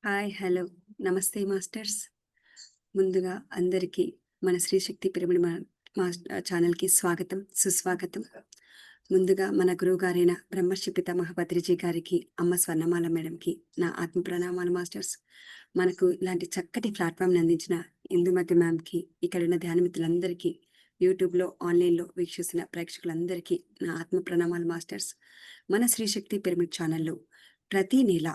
Hi! Hello! నమస్తే masters. ముందుగా అందరికీ మన శ్రీశక్తి పిరమిడ్ ఛానల్‌కి స్వాగతం, సుస్వాగతం. ముందుగా మన గురువుగారైన బ్రహ్మర్షి పితామహ పత్రిజీ గారికి, అమ్మ స్వర్ణమాల మేడంకి నా ఆత్మ ప్రణామాలు మాస్టర్స్. మనకు ఇలాంటి చక్కటి ప్లాట్‌ఫామ్‌ని అందించిన ఇందుమతి మ్యామ్‌కి, ఇక్కడున్న ధ్యాన మిత్రులందరికీ, యూట్యూబ్‌లో, ఆన్‌లైన్‌లో వీక్షిస్తున్న ప్రేక్షకులందరికీ నా ఆత్మ ప్రణామాలు మాస్టర్స్. మన శ్రీశక్తి పిరమిడ్ ఛానల్‌లో ప్రతి నెల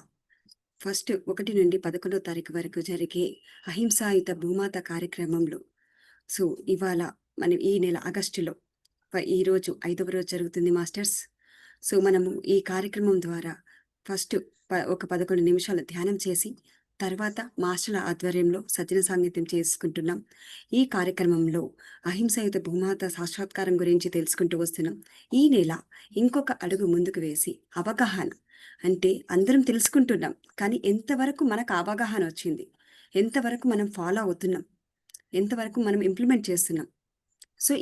ఫస్ట్ 1 నుండి 11వ తారీఖు వరకు జరిగే అహింసాయుత భూమాత కార్యక్రమంలో ఇవాళ మనం ఈ నెల ఆగస్టులో ఈరోజు 5వ రోజు జరుగుతుంది మాస్టర్స్. మనము ఈ కార్యక్రమం ద్వారా ఫస్ట్ ఒక 11 నిమిషాలు ధ్యానం చేసి తర్వాత మాస్టర్ల ఆధ్వర్యంలో సజ్జన సాంగత్యం చేసుకుంటున్నాం. ఈ కార్యక్రమంలో అహింసాయుత భూమాత సాక్షాత్కారం గురించి తెలుసుకుంటూ వస్తున్నాం. ఈ నెల ఇంకొక అడుగు ముందుకు వేసి అవగాహన అంటే అందరం తెలుసుకుంటున్నాం. కానీ ఎంతవరకు మనకు అవగాహన వచ్చింది? ఎంతవరకు మనం ఫాలో అవుతున్నాం? ఎంతవరకు మనం ఇంప్లిమెంట్ చేస్తున్నాం?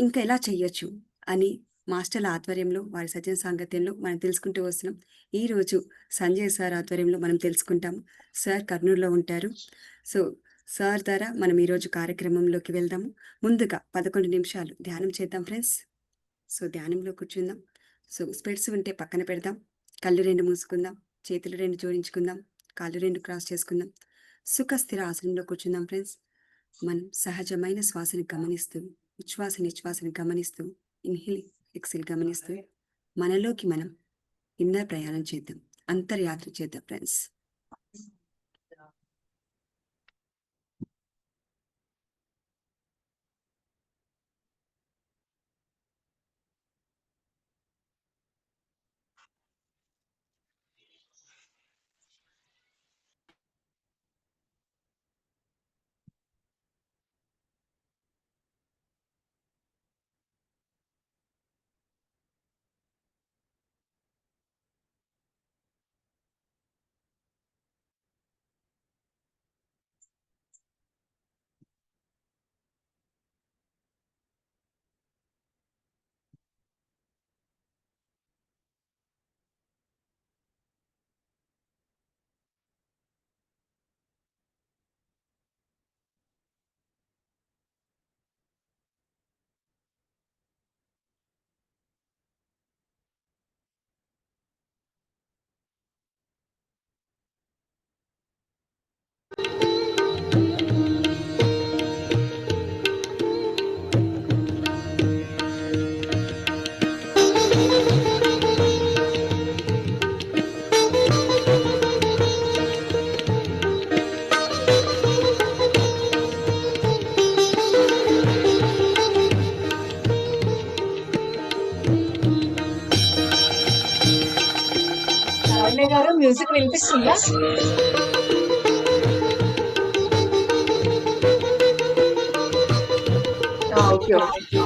ఇంకా ఎలా చెయ్యొచ్చు అని మాస్టర్ల ఆధ్వర్యంలో, వారి సజ్జన సాంగత్యంలో మనం తెలుసుకుంటూ వస్తున్నాం. ఈరోజు సంజయ్ సార్ ఆధ్వర్యంలో మనం తెలుసుకుంటాము. సార్ కర్నూలులో ఉంటారు. సార్ ద్వారా మనం ఈరోజు కార్యక్రమంలోకి వెళ్దాము. ముందుగా 11 నిమిషాలు ధ్యానం చేద్దాం ఫ్రెండ్స్. ధ్యానంలో కూర్చుందాం. స్పెట్స్ ఉంటే పక్కన పెడదాం. కళ్ళు 2 మూసుకుందాం. చేతులు 2 జోడించుకుందాం. కాళ్ళు 2 క్రాస్ చేసుకుందాం. సుఖ స్థిర ఆసనంలో కూర్చుందాం ఫ్రెండ్స్. మనం సహజమైన శ్వాసని గమనిస్తూ, ఉచ్ఛ్వాస నిశ్వాసని గమనిస్తూ, ఇన్హేల్ ఎక్సేల్ గమనిస్తూ మనలోకి మనం ఇన్నర్ ప్రయాణం చేద్దాం. అంతర్యాత్ర చేద్దాం ఫ్రెండ్స్. గారు మ్యూజిక్ వినిపిస్తుందా? Okay okay.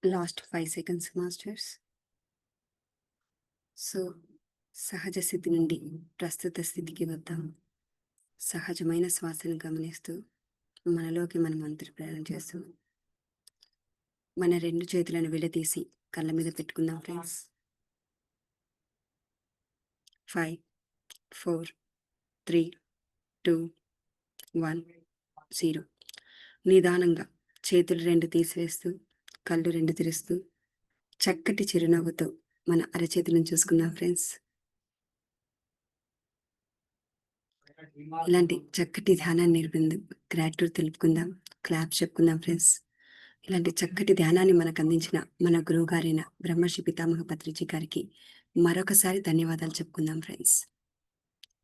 Last 5 seconds masters. So సహజ స్థితి నుండి ప్రస్తుత స్థితికి వద్దాం. సహజమైన శ్వాసను గమనిస్తూ మనలోకి మనం అంతర్ప్రయాణం చేస్తూ మన 2 చేతులను విడదీసి కళ్ళ మీద పెట్టుకుందాం ఫ్రెండ్స్. 5 4 3 2 1 0. నిదానంగా చేతులు 2 తీసివేస్తూ కళ్ళు 2 తెరుస్తూ చక్కటి చిరునవ్వుతో మన అరచేతులను చూసుకుందాం ఫ్రెండ్స్. ఇలాంటి చక్కటి ధ్యానాన్ని నేర్పింది గ్రాట్యూడ్ తెలుపుకుందాం, క్లాప్ చెప్పుకుందాం ఫ్రెండ్స్. ఇలాంటి చక్కటి ధ్యానాన్ని మనకు అందించిన మన గురువు గారైన బ్రహ్మర్షి పితామహ పత్రిజీ గారికి మరొకసారి ధన్యవాదాలు చెప్పుకుందాం ఫ్రెండ్స్.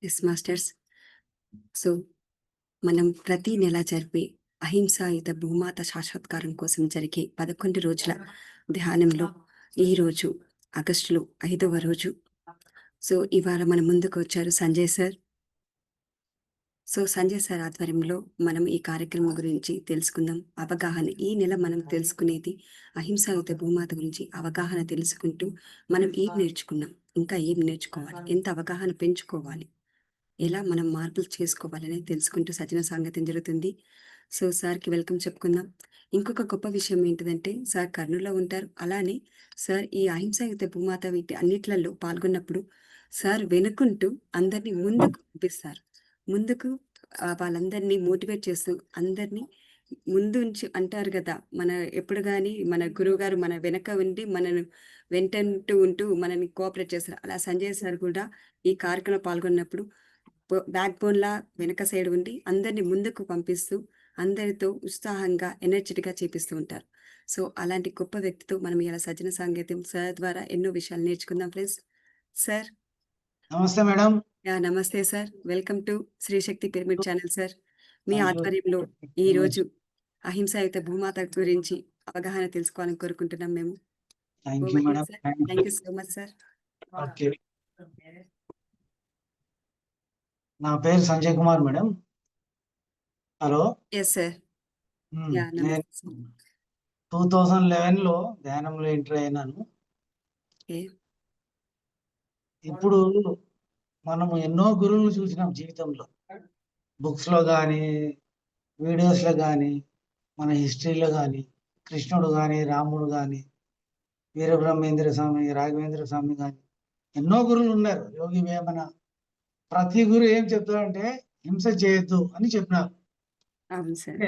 Yes masters. సో మనం ప్రతి నెల జరిపే అహింసాయుత భూమాత శాశ్వత్కారం కోసం జరిగే 11 రోజుల ధ్యానంలో ఈ రోజు ఆగస్టులో 5వ రోజు. సో ఇవాళ మన ముందుకు వచ్చారు Sanjay sir. So Sanjay sir ఆధ్వర్యంలో మనం ఈ కార్యక్రమం గురించి తెలుసుకుందాం. అవగాహన ఈ నెల మనం తెలుసుకునేది అహింసాయుత భూమాత గురించి అవగాహన తెలుసుకుంటూ మనం ఏం నేర్చుకున్నాం, ఇంకా ఏం నేర్చుకోవాలి, ఎంత అవగాహన పెంచుకోవాలి, ఎలా మనం మార్పులు చేసుకోవాలని తెలుసుకుంటూ సజ్జన సాంగత్యం జరుగుతుంది. సో సార్కి వెల్కమ్ చెప్పుకుందాం. ఇంకొక గొప్ప విషయం ఏంటిదంటే సార్ కర్నూలులో ఉంటారు. అలానే సార్ ఈ అహింసాయుత భూమాత వీటి అన్నిట్లలో పాల్గొన్నప్పుడు సార్ వెనుకుంటూ అందరినీ ముందుకు పంపిస్తారు. ముందుకు వాళ్ళందరినీ మోటివేట్ చేస్తూ అందరినీ ముందుంచి అంటారు కదా, మన ఎప్పుడు కానీ మన గురువు గారు మన వెనక ఉండి మనను వెంటంటూ ఉంటూ మనని కోఆపరేట్ చేస్తారు. అలా సంజయ్ సార్ కూడా ఈ కార్యక్రమంలో పాల్గొన్నప్పుడు బ్యాక్ బోన్లా వెనక సైడ్ ఉండి అందరినీ ముందుకు పంపిస్తూ అందరితో ఉత్సాహంగా ఎనర్జెటిక్గా చేపిస్తూ ఉంటారు. సో అలాంటి గొప్ప వ్యక్తితో మనం ఇలా సజ్జన సాంగత్యం సార్ ద్వారా ఎన్నో విషయాలు నేర్చుకుందాం ఫ్రెండ్స్. సార్ నమస్తే మేడం. నమస్తే sir. Welcome to Srishakti pyramid channel sir. మీ Thank you. ఆధ్వర్యంలో ఈ రోజు అహింసాయుత భూమాత గురించి అవగాహన తెలుసుకోవాలని కోరుకుంటున్నాం మేము. Thank you madam. Thank you so much sir. Okay, నా పేరు Sanjay Kumar madam. Hello. Yes sir. నేను నమస్తే సార్. 2011లో ధ్యానంలో ఎంటర్ అయినాను. ఓకే. ఇప్పుడు మనము ఎన్నో గురువులు చూసినాం జీవితంలో, బుక్స్ లో కానీ వీడియోస్ లో కానీ మన హిస్టరీలో కానీ కృష్ణుడు కానీ రాముడు కానీ వీరబ్రహ్మేంద్ర స్వామి రాఘవేంద్ర స్వామి కానీ ఎన్నో గురువులు ఉన్నారు. యోగి వేమన, ప్రతి గురు ఏం చెప్తారంటే హింస చేయొద్దు అని చెప్పినారు. అవును సార్.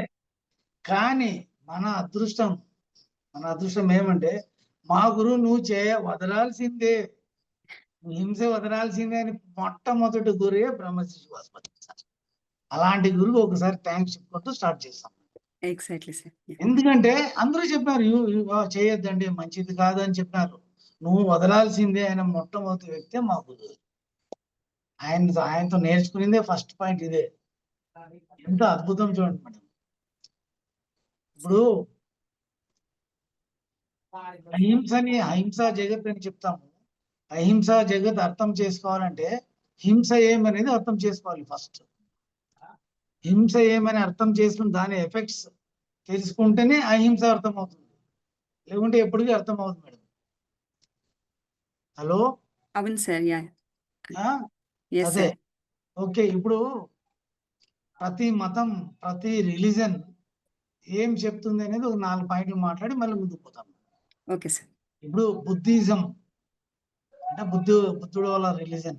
కానీ మన అదృష్టం ఏమంటే మా గురువు నువ్వు వదలాల్సిందే, నువ్వు హింస వదలాల్సిందే అని మొట్టమొదటి గురువే బ్రహ్మశ్రీ వాసుపతి సార్. అలాంటి గురువు ఒకసారి థ్యాంక్స్ చెప్పుకుంటూ స్టార్ట్ చేస్తాం. Exactly sir. ఎందుకంటే అందరూ చెప్పినారు చేయొద్దండి, మంచిది కాదు అని చెప్పినారు. నువ్వు వదలాల్సిందే ఆయన మొట్టమొదటి వ్యక్తే మా గురువు. ఆయనతో నేర్చుకునేదే ఫస్ట్ పాయింట్ ఇదే. ఎంత అద్భుతం చూడండి మేడం. ఇప్పుడు అహింసా జగత్ అని చెప్తాము. అహింసా జగత్ అర్థం చేసుకోవాలంటే హింస ఏమనేది అర్థం చేసుకోవాలి. ఫస్ట్ హింస ఏమని అర్థం చేసుకుని దాని ఎఫెక్ట్స్ తెలుసుకుంటేనే అహింస అర్థం అవుతుంది, లేకుంటే ఎప్పటికీ అర్థం అవుతుంది మేడం. హలో. అవును సార్. అదే. ఓకే, ఇప్పుడు ప్రతి మతం ప్రతి రిలీజన్ ఏం చెప్తుంది అనేది ఒక 4 పాయింట్లు మాట్లాడి మళ్ళీ ముందుకు పోతాం. Okay sir. ఇప్పుడు బుద్ధిజం అంటే బుద్ధుడు వాళ్ళ రిలీజన్,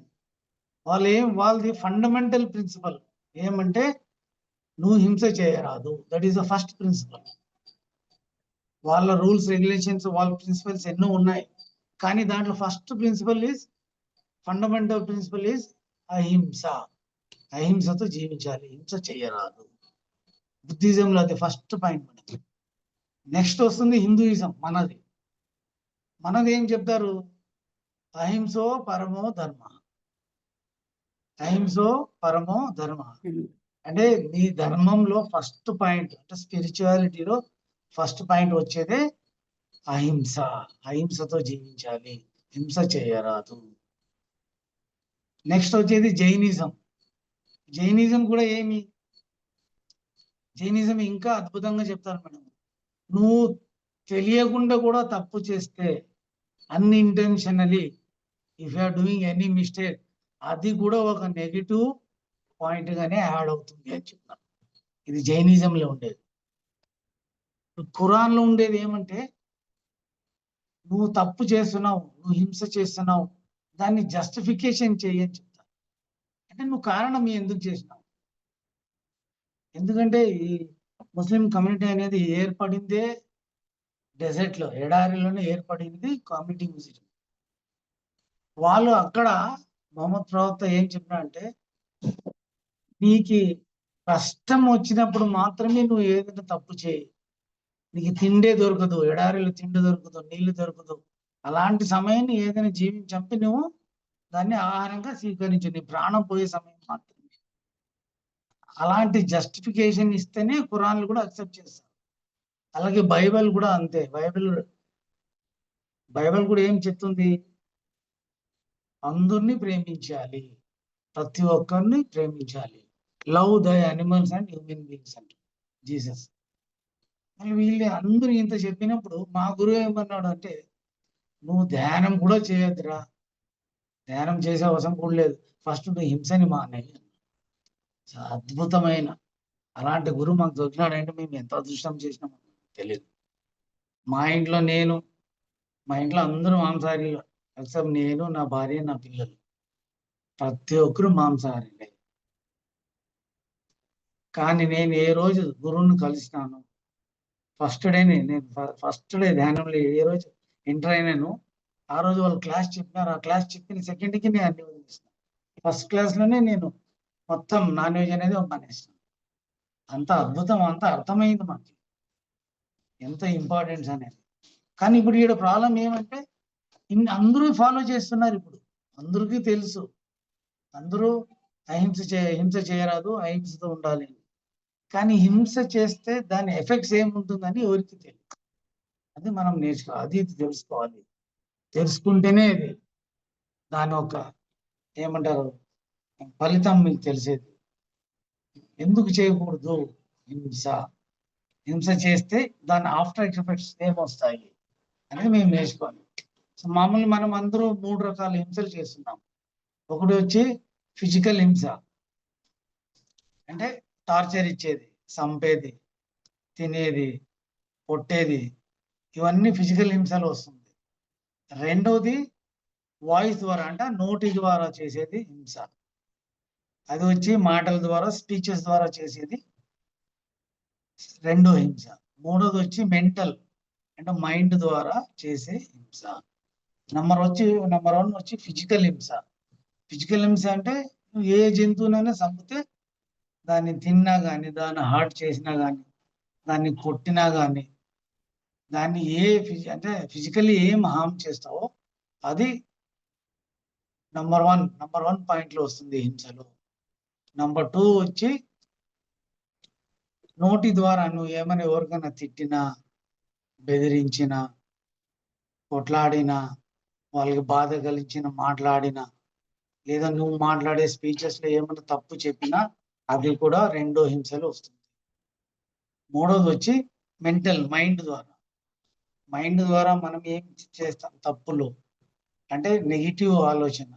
వాళ్ళది ఫండమెంటల్ ప్రిన్సిపల్ ఏమంటే నువ్వు హింస చేయరాదు. That is the first principle. వాళ్ళ రూల్స్ రెగ్యులేషన్స్ వాళ్ళ ప్రిన్సిపల్స్ ఎన్నో ఉన్నాయి, కానీ దాంట్లో first principle is fundamental principle is అహింస. అహింసతో జీవించాలి, హింస చేయరాదు. బుద్ధిజంలో అది ఫస్ట్ పాయింట్ మనకి. నెక్స్ట్ వస్తుంది హిందూయిజం. మనది ఏం చెప్తారు? అహింసో పరమో ధర్మ. అహింసో పరమో ధర్మ అంటే నీ ధర్మంలో ఫస్ట్ పాయింట్ అంటే స్పిరిచువాలిటీలో ఫస్ట్ పాయింట్ వచ్చేదే అహింస. అహింసతో జీవించాలి, హింస చేయరాదు. నెక్స్ట్ వచ్చేది జైనిజం. జైనిజం కూడా జైనిజం ఇంకా అద్భుతంగా చెప్తారు మేడం. నువ్వు తెలియకుండా కూడా తప్పు చేస్తే unintentionally if you are doing any mistake, అది కూడా ఒక నెగిటివ్ పాయింట్ గానే యాడ్ అవుతుంది అని చెప్తాను. ఇది జైనిజంలో ఉండేది. ఖురాన్లో ఉండేది ఏమంటే, నువ్వు తప్పు చేస్తున్నావు, నువ్వు హింస చేస్తున్నావు, దాన్ని జస్టిఫికేషన్ చేయని చెప్తాను. అంటే నువ్వు కారణం ఎందుకు చేసినావు. ఎందుకంటే ఈ ముస్లిం కమ్యూనిటీ అనేది ఏర్పడిందే డెజర్ట్ లో, ఎడారిలోనే ఏర్పడింది కమ్యూనిటీ ముస్లిం. వాళ్ళు అక్కడ మొహమ్మద్ ప్రవక్త ఏం చెప్పినాడంటే, నీకు కష్టం వచ్చినప్పుడు మాత్రమే నువ్వు ఏదైనా తప్పు చేయి. నీకు తిండే దొరకదు, ఎడారిలో తిండి దొరకదు, నీళ్లు దొరకదు, అలాంటి సమయాన్ని ఏదైనా జీవిని చంపి నువ్వు దాన్ని ఆహారంగా స్వీకరించు, నీ ప్రాణం పోయే సమయం మాత్రమే. అలాంటి జస్టిఫికేషన్ ఇస్తేనే ఖురాన్లు కూడా అక్సెప్ట్ చేస్తారు. అలాగే బైబిల్ కూడా అంతే. బైబిల్ కూడా ఏం చెప్తుంది, అందరినీ ప్రేమించాలి, ప్రతి ఒక్కరిని ప్రేమించాలి, love the animals and human beings అంటే జీసస్. మరి వీళ్ళు అందరూ ఇంత చెప్పినప్పుడు మా గురువు ఏమన్నాడు అంటే, నువ్వు ధ్యానం కూడా చేయొద్దురా, ధ్యానం చేసే అవసరం కూడా లేదు, ఫస్ట్ నువ్వు హింసని మానేయి. అద్భుతమైన అలాంటి గురువు మాకు దొరికినాడంటే మేము ఎంత అదృష్టం చేసినామో తెలియదు. మా ఇంట్లో అందరూ మాంసాహారీలు, ఎక్సెప్ట్ నేను, నా భార్య, నా పిల్లలు, ప్రతి ఒక్కరు మాంసాహారీలే. కానీ నేను ఏ రోజు గురువుని కలిసినాను, ఫస్ట్ డే ధ్యానంలో ఏ రోజు ఎంటర్ అయినాను, ఆ రోజు వాళ్ళు క్లాస్ చెప్పినారు, ఆ క్లాస్ చెప్పిన సెకండ్కి నేను అన్ని వదిలేసినాను. ఫస్ట్ క్లాస్లోనే నేను మొత్తం నాన్ వెజ్ అనేది మానేసినాను. అంత అద్భుతం, అంత అర్థమైంది మాకు ఎంత ఇంపార్టెన్స్ అనేది. కానీ ఇప్పుడు ఈడ ప్రాబ్లం ఏమంటే, అందరూ ఫాలో చేస్తున్నారు. ఇప్పుడు అందరికీ తెలుసు, అందరూ హింస చేయరాదు, అహింసతో ఉండాలి. కానీ హింస చేస్తే దాని ఎఫెక్ట్స్ ఏముంటుందని ఎవరికి తెలియదు. అది మనం నేర్చుకోవాలి, అది తెలుసుకోవాలి. తెలుసుకుంటేనే అది దాని ఒక ఏమంటారు ఫలితం మీకు తెలిసేది. ఎందుకు చేయకూడదు హింస చేస్తే దాని ఆఫ్టర్ ఎఫెక్ట్స్ ఏమొస్తాయి అనేది మేము నేర్చుకోవాలి. సో మామూలు మనం అందరూ 3 రకాల హింసలు చేస్తున్నాం. ఒకటి వచ్చి ఫిజికల్ హింస, అంటే టార్చర్ ఇచ్చేది, చంపేది, తినేది, కొట్టేది, ఇవన్నీ ఫిజికల్ హింసలు వస్తుంది. రెండవది వాయిస్ ద్వారా, అంటే నోటి ద్వారా చేసేది హింస, అది వచ్చి మాటల ద్వారా, స్పీచెస్ ద్వారా చేసేది రెండో హింస. మూడోది వచ్చి మెంటల్, అంటే మైండ్ ద్వారా చేసే హింస. నెంబర్ 1 వచ్చి ఫిజికల్ హింస. ఫిజికల్ హింస అంటే నువ్వు ఏ జంతువునైనా చంపితే, దాన్ని తిన్నా కానీ, దాన్ని హార్ట్ చేసినా కానీ, దాన్ని కొట్టినా కానీ, దాన్ని అంటే ఫిజికల్లీ ఏం హార్మ్ చేస్తావో అది నంబర్ వన్ పాయింట్లో వస్తుంది హింసలో. నంబర్ 2 వచ్చి నోటి ద్వారా నువ్వు ఏమైనా ఎవరికైనా తిట్టినా, బెదిరించినా, కొట్లాడినా, వాళ్ళకి బాధ కలిగించిన మాట్లాడినా, లేదా నువ్వు మాట్లాడే స్పీచెస్లో ఏమైనా తప్పు చెప్పినా, అది కూడా రెండో హింసలో వస్తుంది. మూడోది వచ్చి మెంటల్, మైండ్ ద్వారా మనం ఏం చేస్తాం తప్పులు, అంటే నెగిటివ్ ఆలోచన,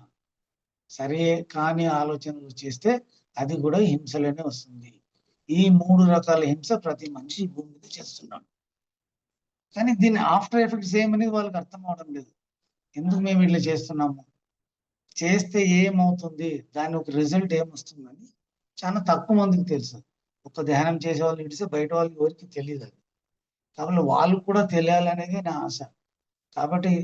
సరే కాని ఆలోచనలు చేస్తే అది కూడా హింసలోనే వస్తుంది. ఈ 3 రకాల హింస ప్రతి మనిషి భూమి మీద చేస్తున్నాడు. కానీ దీని ఆఫ్టర్ ఎఫెక్ట్స్ ఏమనేది వాళ్ళకి అర్థం అవడం లేదు. ఎందుకు మేము ఇట్లా చేస్తున్నాము, చేస్తే ఏమవుతుంది, దాని ఒక రిజల్ట్ ఏమొస్తుందని చాలా తక్కువ మందికి తెలుసు. ఒక ధ్యానం చేసే వాళ్ళు ఇడిస్తే బయట వాళ్ళకి ఎవరికి తెలియదు అది. కాబట్టి వాళ్ళు కూడా తెలియాలనేది నా ఆశ. కాబట్టి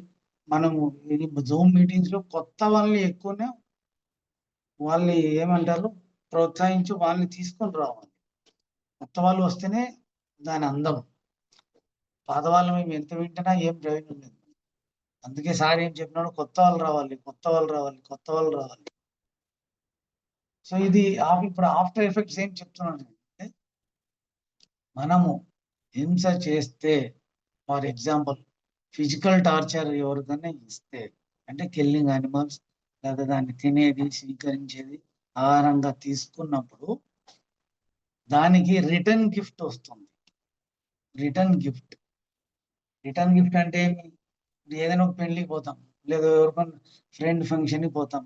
మనము ఈ జూమ్ మీటింగ్స్ లో కొత్త వాళ్ళని ఎక్కువనే వాళ్ళని ఏమంటారు ప్రోత్సహించి వాళ్ళని తీసుకొని రావాలి. కొత్త వాళ్ళు వస్తేనే దాని అందం. పాత వాళ్ళు మేము ఎంత వింటున్నా ఏం ప్రయోజనం లేదు. అందుకే సార్ ఏం చెప్పినాడు, కొత్త వాళ్ళు రావాలి. సో ఇది ఇప్పుడు ఆఫ్టర్ ఎఫెక్ట్స్ ఏం చెప్తున్నాను అంటే, మనము హింస చేస్తే, ఫర్ ఎగ్జాంపుల్ ఫిజికల్ టార్చర్ ఎవరికైనా ఇస్తే, అంటే కిల్లింగ్ యానిమల్స్, లేదా దాన్ని తినేది, స్వీకరించేది, ఆహారంగా తీసుకున్నప్పుడు దానికి రిటర్న్ గిఫ్ట్ వస్తుంది. రిటర్న్ గిఫ్ట్ రిటర్న్ గిఫ్ట్ అంటే ఏమి? ఇప్పుడు ఏదైనా ఒక పెళ్లికి పోతాం, లేదా ఎవరికైనా ఫ్రెండ్ ఫంక్షన్కి పోతాం,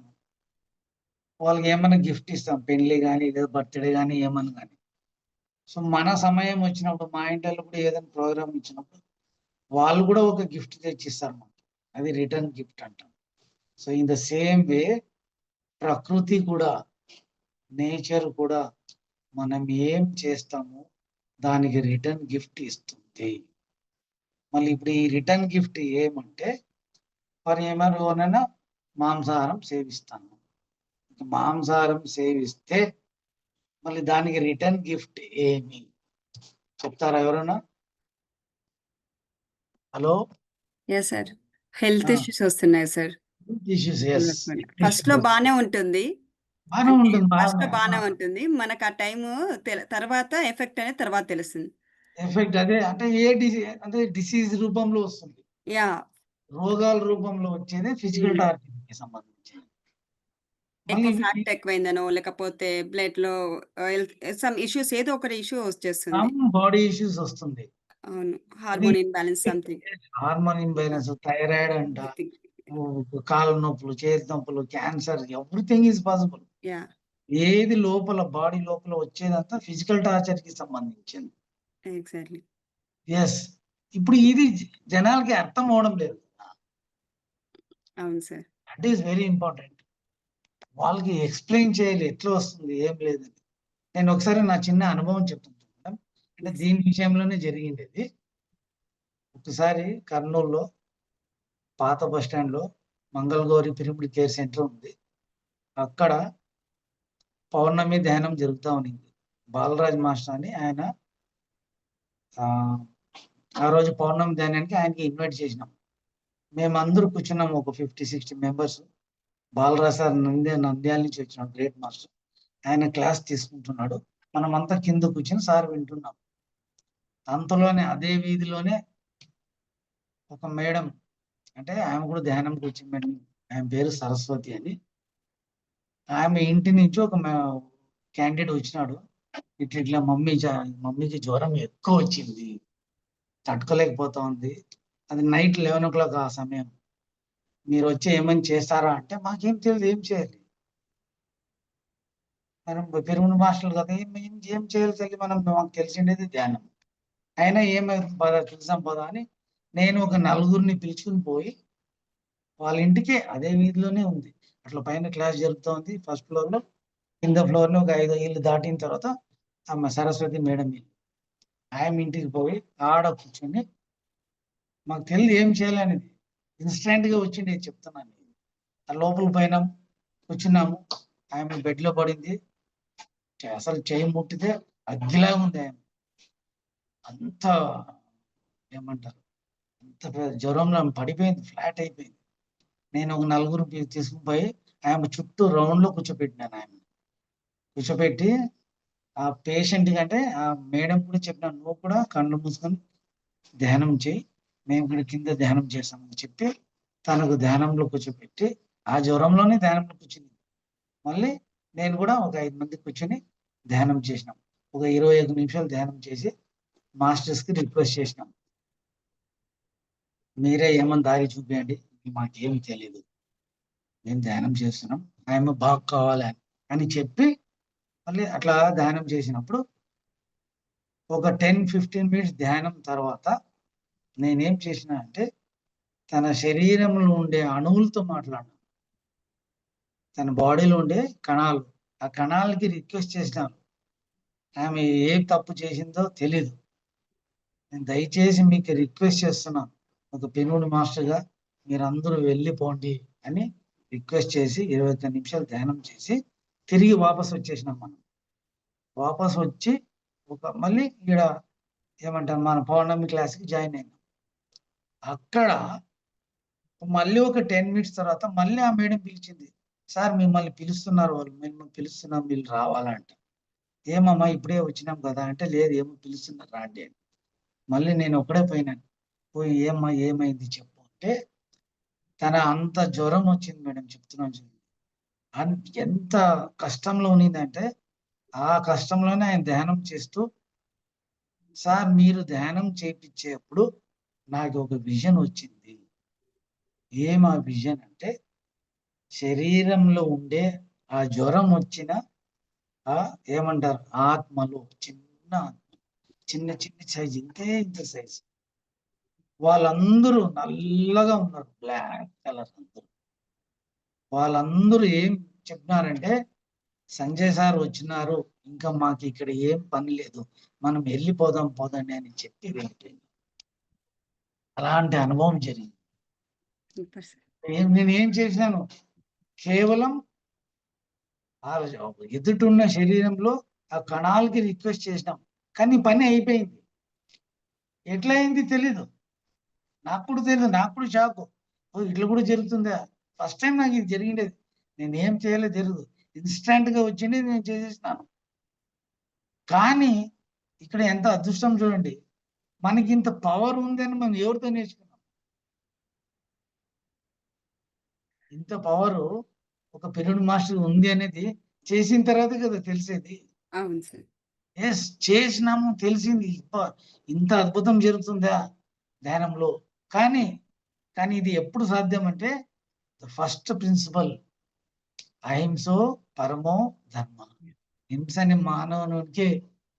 వాళ్ళకి ఏమన్నా గిఫ్ట్ ఇస్తాం, పెళ్లి కానీ లేదా బర్త్డే కానీ ఏమన్నా కానీ. సో మన సమయం వచ్చినప్పుడు మా ఇంట్లో కూడా ఏదైనా ప్రోగ్రామ్ ఇచ్చినప్పుడు వాళ్ళు కూడా ఒక గిఫ్ట్ తెచ్చిస్తారు మనకి, అది రిటర్న్ గిఫ్ట్ అంటాం. So in the same way ప్రకృతి కూడా, నేచర్ కూడా మనం ఏం చేస్తామో దానికి రిటర్న్ గిఫ్ట్ ఇస్తుంది. మళ్ళీ ఇప్పుడు ఈ రిటర్న్ గిఫ్ట్ ఏమంటే, ఫర్ ఏమైనా మాంసాహారం సేవిస్తాను, మాంసాహారం సేవిస్తే మళ్ళీ దానికి రిటర్న్ గిఫ్ట్ ఏమి చెప్తారా ఎవరైనా? హలో. ఎస్ సార్, హెల్త్ ఆ. ఇష్యూస్ వస్తున్నాయి సార్. Issues, yes. ఫస్ట్ లో బానే ఉంటుంది, బాగానే అంటే ఉంటుంది, ఫస్ట్ లో బానే బాగానే ఉంటుంది, మనకు ఆ టైం తర్వాత ఎఫెక్ట్ అనేది తర్వాత తెలుస్తుంది. ఎఫెక్ట్ అదే అంటే ఏ డిసీజ్ అంటే డిసీజ్ రూపంలో వస్తుంది, యా. రోగాల రూపంలో వచ్చేది ఫిజికల్ టార్గెట్ కి సంబంధించి. ఎక్కువ మళ్ళీ ఫ్యాట్ ఎక్కువైందనో, లేకపోతే బ్లడ్ లో సమ్ ఇష్యూస్, ఏదో ఒకటి ఇష్యూ వచ్చేస్తుంది. బాడీ ఇష్యూస్ వస్తుంది. అవును, అది hormone imbalance something. Hormone imbalance, thyroid అంట, కాళ్ళ నొప్పులు, చేతి నొప్పులు, cancer, everything is possible. Yeah, ఏది లోపల బాడీ లోపల వచ్చేదంతా ఫిజికల్ టార్చర్ కి సంబంధించింది. ఎగ్జాక్ట్లీ. ఎస్. ఇప్పుడు ఇది జనాలకి అర్థం అవడం లేదు. అవును sir. That is very important. వాళ్ళకి ఎక్స్ప్లెయిన్ చేయాలి ఎట్లా వస్తుంది ఏం లేదని. నేను ఒకసారి నా చిన్న అనుభవం చెప్తుంటాను మేడం, అంటే దీని విషయంలోనే జరిగింది ఇది. ఒకసారి కర్నూలులో పాత బస్ స్టాండ్ లో మంగళగౌరి పిరమిడ్ కేర్ సెంటర్ ఉంది. అక్కడ పౌర్ణమి ధ్యానం జరుగుతూ ఉన్నింది. బాలరాజ్ మాస్టర్ అని ఆయన, ఆ రోజు పౌర్ణమి ధ్యానానికి ఆయనకి ఇన్వైట్ చేసినాం. మేమందరూ కూర్చున్నాం, ఒక 50-60 మెంబర్స్. బాలరాజ్ సార్ నంద్యాల నుంచి వచ్చినాడు, గ్రేట్ మాస్టర్. ఆయన క్లాస్ తీసుకుంటున్నాడు, మనమంతా కింద కూర్చొని సార్ వింటున్నాం. అంతలోనే అదే వీధిలోనే ఒక మేడం, అంటే ఆమె కూడా ధ్యానం కూర్చుంది, ఆమె పేరు సరస్వతి అని. ఆమె ఇంటి నుంచి ఒక క్యాండిడేట్ వచ్చినాడు, ఇట్లా మమ్మీకి జ్వరం ఎక్కువ వచ్చింది, తట్టుకోలేకపోతా ఉంది, అది నైట్ 11 o'clock ఆ సమయం, మీరు వచ్చి ఏమని చేస్తారా అంటే, మాకేం తెలియదు, ఏం చేయాలి, మనం పిరమిడ్ మాస్టర్లు కదా, ఏం చేయాలి తల్లి, మాకు తెలిసిండేది ధ్యానం, అయినా ఏమైంది పద చూసాం పద అని నేను ఒక 4గురిని పిలుచుకుని పోయి, వాళ్ళ ఇంటికే అదే వీధిలోనే ఉంది, అట్లా పైన క్లాస్ జరుగుతోంది ఫస్ట్ ఫ్లోర్ లో, కింద ఫ్లోర్ లో ఒక 5 ఇళ్ళు దాటిన తర్వాత అమ్మ సరస్వతి మేడం ఇల్లు, ఆమె ఇంటికి పోయి ఆడ కూర్చొని, మాకు తెలియదు ఏం చేయాలనేది, ఇన్స్టెంట్ గా వచ్చిండే చెప్తున్నాను. ఆ లోపల పైన కూర్చున్నాము, ఆమె బెడ్ లో పడింది, అసలు చేయి ముట్టితే అగ్గిలాగా ఉంది ఆమె, అంత ఏమంటారు, అంత జ్వరంలో ఆమె పడిపోయింది, ఫ్లాట్ అయిపోయింది. నేను ఒక 4గురు తీసుకుని పోయి ఆమె చుట్టూ రౌండ్ లో కూర్చోపెట్టినాను. ఆమె కూర్చోపెట్టి ఆ పేషెంట్ కంటే ఆ మేడం కూడా చెప్పినాను, నువ్వు కూడా కళ్ళు మూసుకొని ధ్యానం చేయి, మేము కూడా కింద ధ్యానం చేస్తామని చెప్పి తనకు ధ్యానంలో కూర్చోపెట్టి, ఆ జ్వరంలోనే ధ్యానంలో కూర్చుంది. మళ్ళీ నేను కూడా ఒక 5 మంది కూర్చొని ధ్యానం చేసినాం, ఒక 25 నిమిషాలు ధ్యానం చేసి మాస్టర్స్ కి రిక్వెస్ట్ చేసినాం, మీరే ఏమని దారి చూపించండి, మాకేం తెలియదు, మేము ధ్యానం చేస్తున్నాం, ఆయన బాగా కావాలి అని చెప్పి మళ్ళీ అట్లా ధ్యానం చేసినప్పుడు ఒక 10-15 మినిట్స్ ధ్యానం తర్వాత నేనేం చేసిన అంటే, తన శరీరంలో ఉండే అణువులతో మాట్లాడినాను, తన బాడీలో ఉండే కణాలు, ఆ కణాలకి రిక్వెస్ట్ చేసినాను, ఆమె ఏం తప్పు చేసిందో తెలీదు, నేను దయచేసి మీకు రిక్వెస్ట్ చేస్తున్నాను, ఒక పిరమిడ్ మాస్టర్గా మీరందరూ వెళ్ళిపోండి అని రిక్వెస్ట్ చేసి 21 నిమిషాలు ధ్యానం చేసి తిరిగి వాపస్ వచ్చేసినాం. మనం వాపస్ వచ్చి మళ్ళీ ఇక్కడ ఏమంటారు, మన పౌర్ణమి క్లాస్కి జాయిన్ అయినాం. అక్కడ మళ్ళీ ఒక 10 మినిట్స్ తర్వాత మళ్ళీ ఆ మేడం పిలిచింది, సార్ మిమ్మల్ని పిలుస్తున్నారు, వాళ్ళు మిమ్మల్ని పిలుస్తున్నాం, వీళ్ళు రావాలంట. ఏమమ్మా ఇప్పుడే వచ్చినాం కదా అంటే, లేదు ఏమో పిలుస్తున్నారు రాండి అని. మళ్ళీ నేను ఒకడే పోయినాను, పోయి ఏమ్మా ఏమైంది చెప్పు అంటే, తన అంత జ్వరం వచ్చింది మేడం, చెప్తున్నాను, ఎంత కష్టంలో ఉన్నిందంటే, ఆ కష్టంలోనే ఆయన ధ్యానం చేస్తూ, సార్ మీరు ధ్యానం చేయించేప్పుడు నాకు ఒక విజన్ వచ్చింది. ఏం ఆ విజన్ అంటే, శరీరంలో ఉండే ఆ జ్వరం వచ్చిన ఆ ఏమంటారు ఆత్మలు, చిన్న చిన్న సైజ్, ఇంత సైజ్, వాళ్ళందరూ నల్లగా ఉన్నారు, బ్లాక్ కలర్ అందరూ. వాళ్ళందరూ ఏం చెప్తున్నారంటే, సంజయ్ సార్ వచ్చినారు, ఇంకా మాకు ఇక్కడ ఏం పని లేదు, మనం వెళ్ళిపోదాం పోదండి అని చెప్పి వెళ్ళిపోయింది. అలాంటి అనుభవం జరిగింది. Super sir. నేనేం చేసినాను, కేవలం ఆ ఎదుటున్న శరీరంలో ఆ కణాలకి రిక్వెస్ట్ చేసినాం, కానీ పని అయిపోయింది. ఎట్లా అయింది తెలీదు, నాకు కూడా తెలియదు, నాకు కూడా షాక్. ఓ ఇట్లా కూడా జరుగుతుందా, ఫస్ట్ టైం నాకు ఇది జరిగిండేది. నేను ఏం చేయాలో తెలియదు, ఇన్స్టెంట్ గా వచ్చింది, నేను చేసేసినాను. కానీ ఇక్కడ ఎంత అదృష్టం చూడండి, మనకి ఇంత పవర్ ఉందని మనం ఎవరితో నేర్చుకున్నాం? ఇంత పవర్ ఒక పిరమిడ్ మాస్టర్ ఉంది అనేది చేసిన తర్వాత కదా తెలిసేది. అవును సార్. ఎస్, చేసినాము, తెలిసింది. ఇంత అద్భుతం జరుగుతుందా ధ్యానంలో. కానీ కానీ ఇది ఎప్పుడు సాధ్యం అంటే, ఫస్ట్ ప్రిన్సిపల్ అహింసో పరమో ధర్మ. హింసని మానవునికి,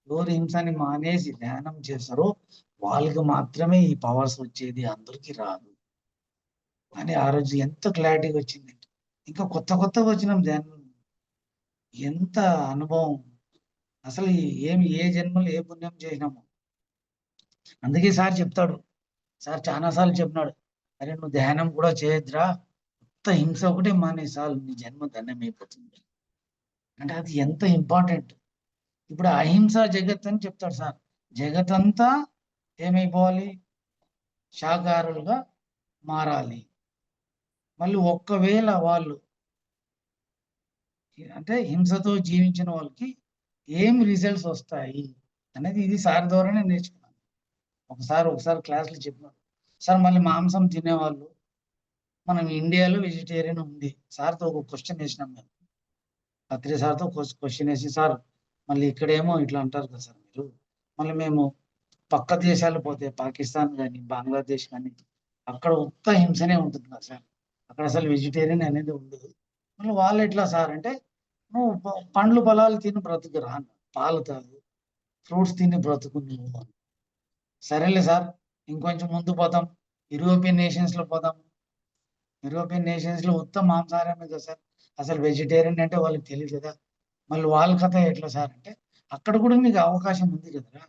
ఎవరు హింసని మానేసి ధ్యానం చేస్తారో వాళ్ళకి మాత్రమే ఈ పవర్స్ వచ్చేది, అందరికీ రాదు అని ఆ రోజు ఎంత క్లారిటీగా వచ్చింది. ఇంకా కొత్తగా వచ్చినాం ధ్యానం, ఎంత అనుభవం. అసలు ఏ జన్మలో ఏ పుణ్యం చేసినాము. అందుకే సార్ చెప్తాడు, సార్ చాలాసార్లు చెప్పినాడు, అరే నువ్వు ధ్యానం కూడా చేయొద్దురా, కొత్త హింస ఒకటే మానేసాలు, నీ జన్మ ధన్యమైపోతుంది. అంటే అది ఎంత ఇంపార్టెంట్. ఇప్పుడు అహింస జగత్ అని చెప్తాడు సార్. జగత్ అంతా ఏమైపోవాలి, శాకాహారులుగా మారాలి. మళ్ళీ ఒక్కవేళ వాళ్ళు అంటే హింసతో జీవించిన వాళ్ళకి ఏం రిజల్ట్స్ వస్తాయి అనేది ఇది సార్ ద్వారానే నేర్చుకున్నాను. ఒకసారి క్లాసులు చెప్పినాడు సార్. మళ్ళీ మాంసం తినేవాళ్ళు, మనం ఇండియాలో వెజిటేరియన్ ఉంది, సార్తో ఒక క్వశ్చన్ వేసినాం మేము. అత్రి సార్తో క్వశ్చన్ వేసి, సార్ మళ్ళీ ఇక్కడేమో ఇట్లా అంటారు కదా సార్ మీరు, మళ్ళీ మేము పక్క దేశాలు పోతే పాకిస్తాన్ కానీ బంగ్లాదేశ్ కానీ అక్కడ ఉత్త హింసనే ఉంటుంది కదా సార్, అక్కడ అసలు వెజిటేరియన్ అనేది ఉండదు. మళ్ళీ వాళ్ళు ఎట్లా సార్ అంటే, నువ్వు పండ్లు పొలాలు తిని బ్రతుకురా, పాలు తాగు, ఫ్రూట్స్ తిని బ్రతుకు నువ్వు. సరేలే సార్, ఇంకొంచెం ముందు పోతాం, యూరోపియన్ నేషన్స్ లో పోతాం. యూరోపియన్ నేషన్స్ లో ఉత్త మాంసాహారమే కదా సార్, అసలు వెజిటేరియన్ అంటే వాళ్ళకి తెలియదు కదా. మళ్ళీ వాళ్ళ కథ ఎట్లా సార్ అంటే, అక్కడ కూడా నీకు అవకాశం ఉంది కదరా,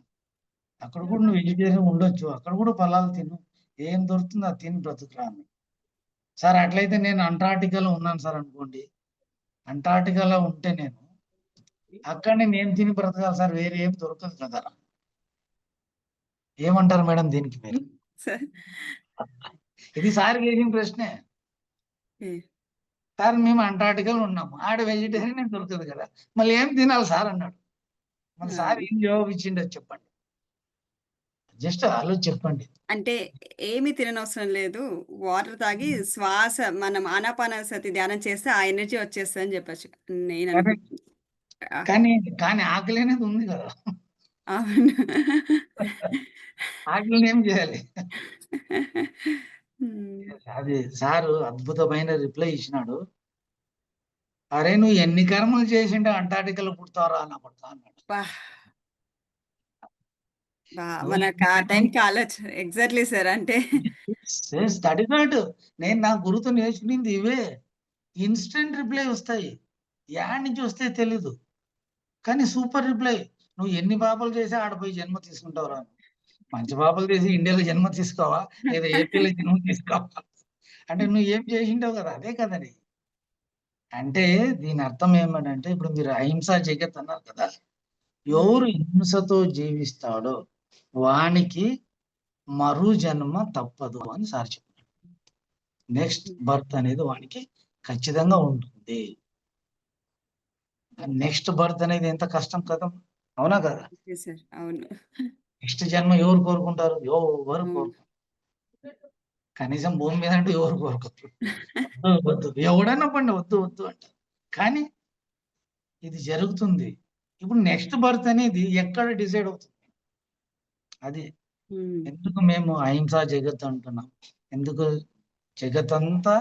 అక్కడ కూడా నువ్వు వెజిటేరియన్ ఉండొచ్చు, అక్కడ కూడా పొలాలు తిను, ఏం దొరుకుతుందో అది తిని బ్రతుకురా అని. సార్ అట్లయితే నేను అంటార్టికాలో ఉన్నాను సార్ అనుకోండి, అంటార్టికాలో ఉంటే నేను అక్కడ నేను ఏం తిని బ్రతకాలి సార్, వేరే ఏం దొరకదు కదా. ఏమంటారు మేడం దీనికి మీరు? సార్. ఇది సార్ వేసిన ప్రశ్నే. సార్ మేము అంటార్టికాలో ఉన్నాము, ఆడ వెజిటేరియన్ ఏం దొరకదు కదా, మళ్ళీ ఏం తినాలి సార్ అన్నాడు. మళ్ళీ సార్ ఏం జవాబు ఇచ్చిండో చెప్పండి, జస్ట్ ఆలోచి చెప్పండి. అంటే ఏమి తిననవసరం లేదు, వాటర్ తాగి శ్వాస మనం ఆనాపానసతి ధ్యానం చేస్తే ఆ ఎనర్జీ వచ్చేస్తుంది అని చెప్పచ్చు. నేను అనుకుంటున్నా. కానీ ఆకలి అనేది ఉంది కదా, అవును. ఆకలిని ఏం చేయాలి? హ్మ్. అది సారు అద్భుతమైన రిప్లై ఇచ్చినాడు. అరే నువ్వు ఎన్ని కర్మలు చేసిండే అంటార్టికాలో పుడతావరా అన్నప్పుడు అన్నాడు. మనకు ఆ టైంకి ఆలోచన ఎగ్జాక్ట్లీ సార్. అంటే నేను నా గురుతో నేర్చుకునేది ఇవే. ఇన్స్టెంట్ రిప్లై వస్తాయి, యాడ్ నుంచి వస్తే తెలీదు, కానీ సూపర్ రిప్లై. నువ్వు ఎన్ని పాపాలు చేసి ఆడపోయి జన్మ తీసుకుంటావురా, మంచి పాపాలు చేసి ఇండియాలో జన్మ తీసుకోవా, లేదా ఏపీలో జన్మ తీసుకోవా, అంటే నువ్వు ఏం చేసింటావు కదా, అదే కదండి. అంటే దీని అర్థం ఏమంటే, ఇప్పుడు మీరు అహింస జగత్ అన్నారు కదా, ఎవరు హింసతో జీవిస్తాడో వానికి మరు జన్మ తప్పదు అని సార్ చెప్పారు. నెక్స్ట్ బర్త్ అనేది వానికి ఖచ్చితంగా ఉంటుంది. నెక్స్ట్ బర్త్ అనేది ఎంత కష్టం కదా, అవునా కదా? సార్ అవును. నెక్స్ట్ జన్మ ఎవరు కోరుకుంటారు? ఎవరు కోరుకుంటారు? కనీసం భూమి మీద అంటే ఎవరు కోరుకోరు, వద్దు ఎవడన్నా పండి వద్దు అంటారు. కానీ ఇది జరుగుతుంది. ఇప్పుడు నెక్స్ట్ బర్త్ అనేది ఎక్కడ డిసైడ్ అవుతుంది? అది ఉమ్, ఎందుకు మేము అహింసా జగత్ అంటున్నాం? ఎందుకు జగత్ అంతా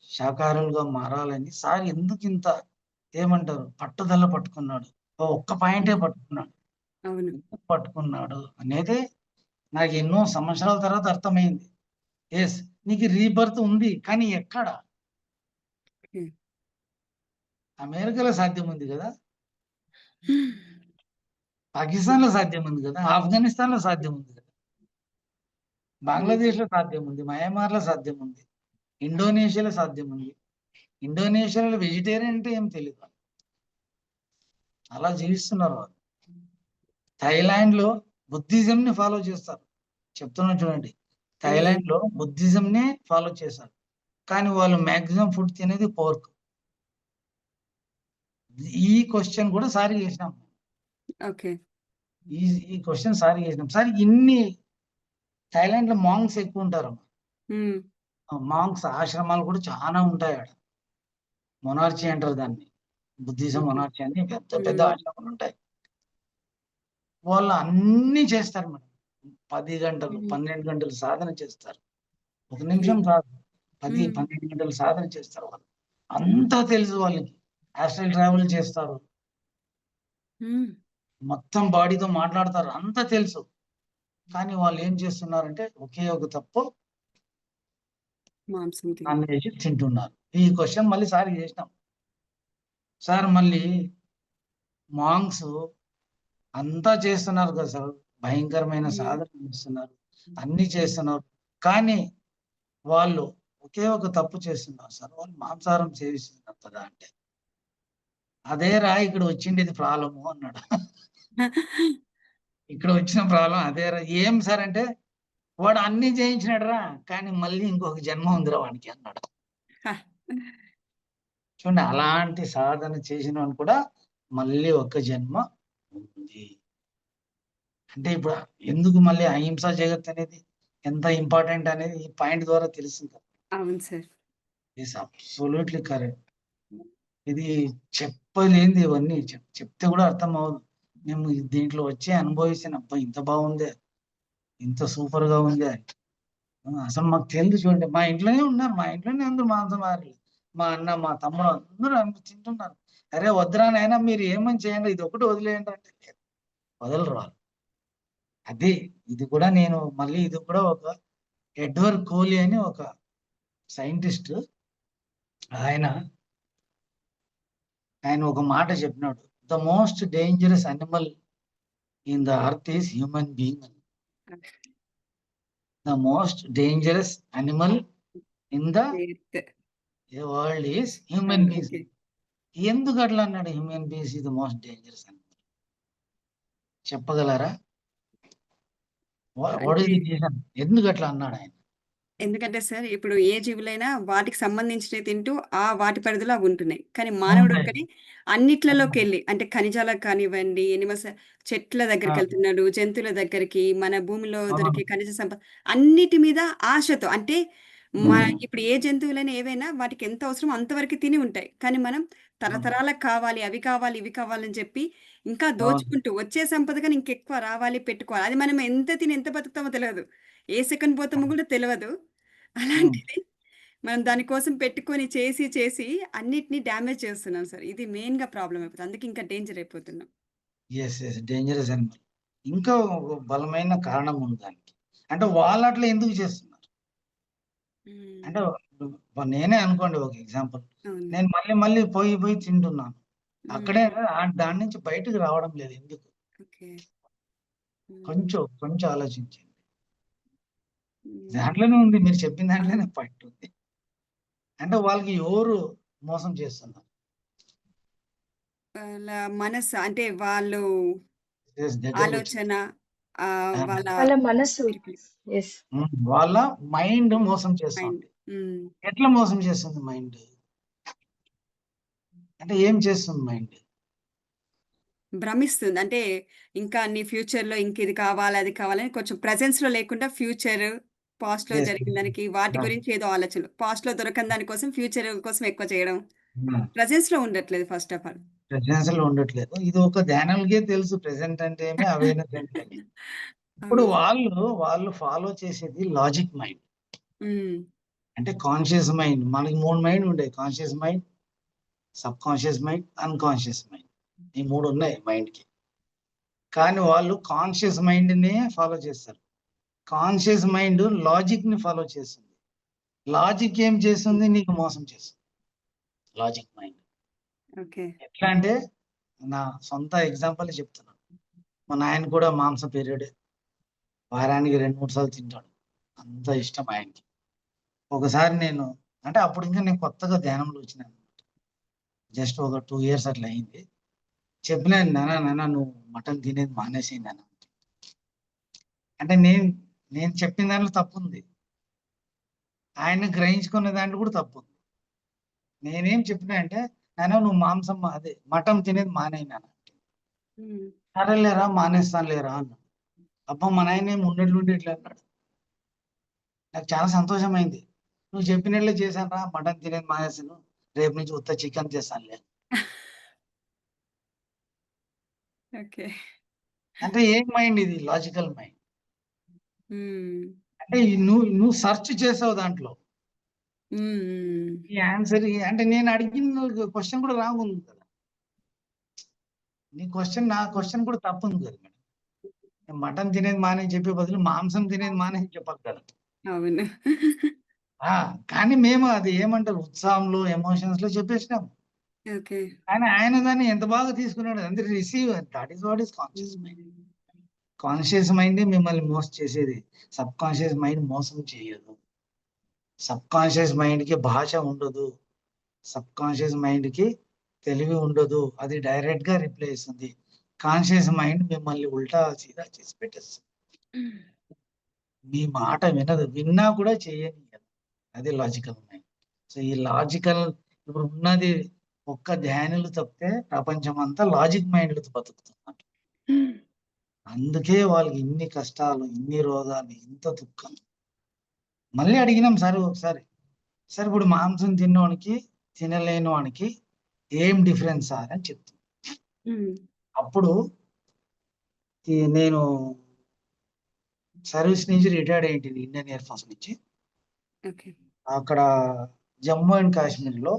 శాకాహారులుగా మారాలని సార్ ఎందుకు ఇంత ఏమంటారు పట్టుదల పట్టుకున్నాడు? ఒక్క పాయింటే పట్టుకున్నాడు. అవును. ఎందుకు పట్టుకున్నాడు అనేది నాకు ఎన్నో సంవత్సరాల తర్వాత అర్థమైంది. ఎస్, నీకు రీబర్త్ ఉంది, కానీ ఎక్కడ? ఓకే. అమెరికాలో సాధ్యం ఉంది కదా, పాకిస్తాన్ లో సాధ్యం ఉంది కదా, ఆఫ్ఘనిస్తాన్ లో సాధ్యం ఉంది కదా, బంగ్లాదేశ్ లో సాధ్యం ఉంది, మయన్మార్ లో సాధ్యం ఉంది, ఇండోనేషియాలో సాధ్యం ఉంది. ఇండోనేషియాలో వెజిటేరియన్ అంటే ఏం తెలియదు, అలా జీవిస్తున్నారు వాళ్ళు. థాయిలాండ్ లో బుద్ధిజం ని ఫాలో చేస్తారు. చెప్తున్నా చూడండి, థాయిలాండ్ లో బుద్ధిజం నే ఫాలో చేశారు, కానీ వాళ్ళు మాక్సిమం ఫుడ్ తినేది పోర్క్. ఈ క్వశ్చన్ కూడా సారి చేసినాం. ఓకే. ఈ ఈ క్వశ్చన్ సారి చేసినాం. సార్ ఇన్ని థాయిలాండ్ లో మాంగ్స్ ఎక్కువ ఉంటారు. ఉమ్, మాంగ్స్ ఆశ్రమాలు కూడా చాలా ఉంటాయి ఆడ. మొనార్చీ అంటారు దాన్ని, బుద్ధిజం ఓకే. మొనార్చీ అని పెద్ద పెద్ద ఉమ్, ఆశ్రమాలు ఉంటాయి. వాళ్ళు అన్ని చేస్తారు మేడం. 10 గంటలు ఉమ్, 12 గంటలు సాధన చేస్తారు. ఒక ఓకే. నిమిషం కాదు, 10 ఉమ్, 12 గంటలు సాధన చేస్తారు వాళ్ళు. అంతా తెలుసు వాళ్ళకి. ఆస్ట్రల్ ట్రావెల్ చేస్తారు, ఉమ్, మొత్తం బాడీతో మాట్లాడతారు, అంతా తెలుసు. కానీ వాళ్ళు ఏం చేస్తున్నారంటే ఒకే ఒక తప్పు, మాంసం తిని. నాన్ వెజ్ తింటున్నారు. ఈ క్వశ్చన్ మళ్ళీ సార్ చేసినాం. సార్ మళ్ళీ మాంగ్స్ అంతా చేస్తున్నారు కదా సార్, భయంకరమైన ఉమ్, సాధన చేస్తున్నారు, అన్ని చేస్తున్నారు, కానీ వాళ్ళు ఒకే ఒక తప్పు చేస్తున్నారు సార్, వాళ్ళు మాంసాహారం సేవిస్తున్నారు కదా అంటే, అదే రా ఇక్కడ వచ్చిండేది ప్రాబ్లము అన్నాడు. ఇక్కడ వచ్చిన ప్రాబ్లం అదే రా. ఏం సార్ అంటే, వాడు అన్ని చేయించినాడు రా, కానీ మళ్ళీ ఇంకొక జన్మ ఉందిరా వాడికి అన్నాడు. చూడండి, అలాంటి సాధన చేసిన వాడు కూడా మళ్ళీ ఒక జన్మ ఉంది. అంటే ఇప్పుడు ఎందుకు మళ్ళీ అహింసా జగత్ అనేది ఎంత ఇంపార్టెంట్ అనేది ఈ పాయింట్ ద్వారా తెలిసింది. అవును సార్. Is absolutely correct. ఇది చెప్పలేంది, ఇవన్నీ చెప్తే కూడా అర్థం అవ్వదు. మేము దీంట్లో వచ్చి అనుభవిస్తాను, అబ్బా ఇంత బాగుందే, ఇంత సూపర్ గా ఉంది అని. అసలు మాకు తెలియదు. చూడండి, మా ఇంట్లోనే ఉన్నారు, మా ఇంట్లోనే అందరూ మాంసాహారులు, మా అన్న మా తమ్ముడు అందరూ తింటున్నారు. అరే వద్దురా నాయనా, మీరు ఏమని చేయండి, ఇది ఒకటి వదిలేయండి అంటే లేదు, వదలరు వాళ్ళు. అదే ఇది కూడా నేను మళ్ళీ ఇది కూడా ఒక ఎడ్వర్డ్ కోహ్లీ అని ఒక సైంటిస్ట్, ఆయన ఆయన ఒక మాట చెప్పినాడు, the most dangerous animal in the earth is human being. The most dangerous animal in the world is human beings. Okay. ఎందుకు అట్లా అన్నాడు? Human beings is the most dangerous animal, చెప్పగలరా? వాట్ ఈస్ అంటే ది రీజన్? ఎందుకు అట్లా అన్నాడు ఆయన? ఎందుకంటే సార్ ఇప్పుడు ఏ జీవులైనా వాటికి సంబంధించినవి తింటూ ఆ వాటి పరిధిలో అవి ఉంటున్నాయి. కానీ మానవుడు ఉంటాయి. ఒక్కడే అన్నిట్లలోకి వెళ్ళి అంటే ఖనిజాలకు కానివ్వండి, ఎనిమల్స్ చెట్ల దగ్గరికి వెళ్తున్నాడు, జంతువుల దగ్గరికి, మన భూమిలో దొరికే ఖనిజ సంపద అన్నిటి మీద ఆశతో అంటే ఇప్పుడు ఏ జంతువులైనా ఏవైనా వాటికి ఎంత అవసరమో అంతవరకు తిని ఉంటాయి. కానీ మనం తరతరాలకు కావాలి, అవి కావాలి, ఇవి కావాలని చెప్పి ఇంకా దోచుకుంటూ వచ్చే సంపద కన్నా ఇంకెక్కువ రావాలి, పెట్టుకోవాలి. అది మనం ఎంత తిని ఎంత బతుకుతామో తెలియదు. ఏ సెకన్ పోతామో కూడా తెలియదు. అలాంటిది మనం దానికోసం పెట్టుకొని చేసి, చేసి అన్నిటిని డ్యామేజ్ చేస్తున్నాం సార్. ఇది మెయిన్‌గా ప్రాబ్లమ్ అయిపోతుంది. అందుకే ఇంకా డేంజర్ అయిపోతున్నాం. Yes yes, dangerous animal. ఇంకా ఒక బలమైన కారణం ఉంది దానికి. అంటే వాళ్ళు అట్లా ఎందుకు చేస్తున్నారు హ్మ్. అంటే, నేనే అనుకోండి ఒక ఎగ్జాంపుల్, అవును. నేను మళ్ళీ మళ్ళీ పోయి పోయి తింటున్నాను, అక్కడే హ్మ్. దాని నుంచి బయటకు రావడం లేదు. ఎందుకు? ఓకే. హ్మ్. కొంచెం ఆలోచించండి. హ్మ్. దాంట్లోనే ఉంది, మీరు చెప్పిన అవును. దాంట్లోనే పాయింట్ ఉంది. అంటే వాళ్ళకి ఎవరు మోసం చేస్తున్నారు? వాళ్ళ మనసు అంటే వాళ్ళు దగ్గరకు వచ్చింది. ఆలోచన వాళ్ళ వాళ్ళ మనసు. పిరికిలి ఎస్. వాళ్ళ మైండ్ మోసం మైండ్. చేస్తుంది. హ్మ్. ఎట్లా మోసం చేస్తుంది మైండ్? అంటే ఏం చేస్తుంది మైండ్? భ్రమిస్తుంది. అంటే ఇంకా నీ ఫ్యూచర్‌లో ఇంకిది కావాలి, అది కావాలని కొంచెం ప్రెజెన్స్‌లో లేకుండా ఫ్యూచర్, పాస్ట్‌లో ఎస్. జరిగిన దానికి వాటి గురించి ఏదో ఆలోచనలు. పాస్ట్‌లో దొరకని దాని కోసం ఫ్యూచర్ కోసం ఎక్కువ చేయడం. ప్రెజెన్స్‌లో ఉండట్లేదు ఫస్ట్ ఆఫ్ ఆల్. ప్రెసెన్స్ లో ఉండట్లేదు. ఇది ఒక ధ్యానాలకే తెలుసు ప్రెసెంట్ అంటే ఏమి, అవేర్నెస్ అంటే ఏమి. ఇప్పుడు అవును. వాళ్ళు ఫాలో చేసేది లాజిక్ మైండ్. ఉమ్, అంటే కాన్షియస్ మైండ్. మనకి 3 మైండ్ ఉండేవి. Conscious mind, sub conscious mind, unconscious mind. ఈ 3 ఉన్నాయి మైండ్‌కి. కానీ వాళ్ళు కాన్షియస్ మైండ్‌నే ఫాలో చేస్తారు. కాన్షియస్ మైండ్ లాజిక్‌ని ఫాలో చేస్తుంది. లాజిక్ ఏం చేస్తుంది? నీకు మోసం చేస్తుంది. Logic mind. ఓకే. ఎట్లా అంటే నా సొంత ఎగ్జాంపుల్ చెప్తున్నాను. మా నాయన కూడా మాంసం పీరియడ్. వారానికి 2, 3 సార్లు తింటాడు. అంత ఇష్టం ఆయనకి. ఒకసారి నేను అంటే అప్పుడు ఇంకా నేను కొత్తగా ధ్యానంలో వచ్చినాను. జస్ట్ ఒక 2 ఇయర్స్ అట్లా అయింది. చెప్పినాను, నాన్న నువ్వు మటన్ తినేది మానేసేయి నాన్న. అంటే నేను చెప్పిన దాంట్లో తప్పుంది. ఆయన గ్రహించుకునే దాంట్లో కూడా తప్పుంది. నేనేం చెప్పినా అంటే, నాన్న నువ్వు మాంసం అదే మటన్ తినేది మానేయి నాన్న. ఉమ్, సరేలేరా మానేస్తాను లేరా అన్నాడు. అబ్బా మా నాయన ఏమి ఉన్నట్లుండి ఇట్లా అన్నాడు. నాకు చాలా సంతోషమైంది. నువ్వు చెప్పినట్లే చేశాను రా, మటన్ తినేది మానేసాను. రేపు నుంచి ఉత్త చికెన్ చేస్తానులే. ఓకే. అంటే ఏం మైండ్ ఇది? Logical mind. ఉమ్, అంటే నువ్వు సెర్చ్ చేసావు దాంట్లో. ఉమ్, ఈ ఆన్సర్ అంటే నేను అడిగిన క్వశ్చన్ కూడా రాంగ్ ఉంది కదా. నా క్వశ్చన్ కూడా తప్పు ఉంది కదా మేడం. మటన్ తినేది మానేసి చెప్పే బదులు మాంసం తినేది మానేసి చెప్పాలి కదా. అవును. కానీ మేము అది ఏమంటారు ఉత్సాహంలో, ఎమోషన్స్ లో చెప్పేసినాం. ఓకే. కానీ ఆయన దాన్ని ఎంత బాగా తీసుకున్నాడు అంటే receive. That is what is conscious mind. Conscious mind మిమ్మల్ని మోసం చేసేది. సబ్ కాన్షియస్ మైండ్ మోసం చేయదు. సబ్ కాన్షియస్ మైండ్ కి భాష ఉండదు. సబ్ కాన్షియస్ మైండ్ కి తెలివి ఉండదు. అది డైరెక్ట్ గా రిప్లై ఇస్తుంది. కాన్షియస్ మైండ్ మిమ్మల్ని ఉల్టా సీదా చేసి పెట్టేస్తుంది. మీ మాట వినదు. విన్నా కూడా చేయనియదు. అది లాజికల్ మైండ్. సో ఈ లాజికల్ ఇప్పుడు ఉన్నది ఒక్క ధ్యానులు తప్పితే ప్రపంచం అంతా లాజిక్ మైండ్లతో బతుకుతున్నారు. అందుకే వాళ్ళకి ఇన్ని కష్టాలు, ఇన్ని రోగాలు, ఇంత దుఃఖం. మళ్ళీ అడిగినాం సార్ ఒకసారి, సార్ ఇప్పుడు మాంసం తిన్నవానికి తినలేని వానికి ఏం డిఫరెన్స్ సార్ అని చెప్తుంది. ఉమ్, అప్పుడు నేను సర్వీస్ నుంచి రిటైర్డ్ అయ్యింది ఇండియన్ ఎయిర్ ఫోర్స్ నుంచి. ఓకే. అక్కడ జమ్మూ అండ్ కాశ్మీర్లో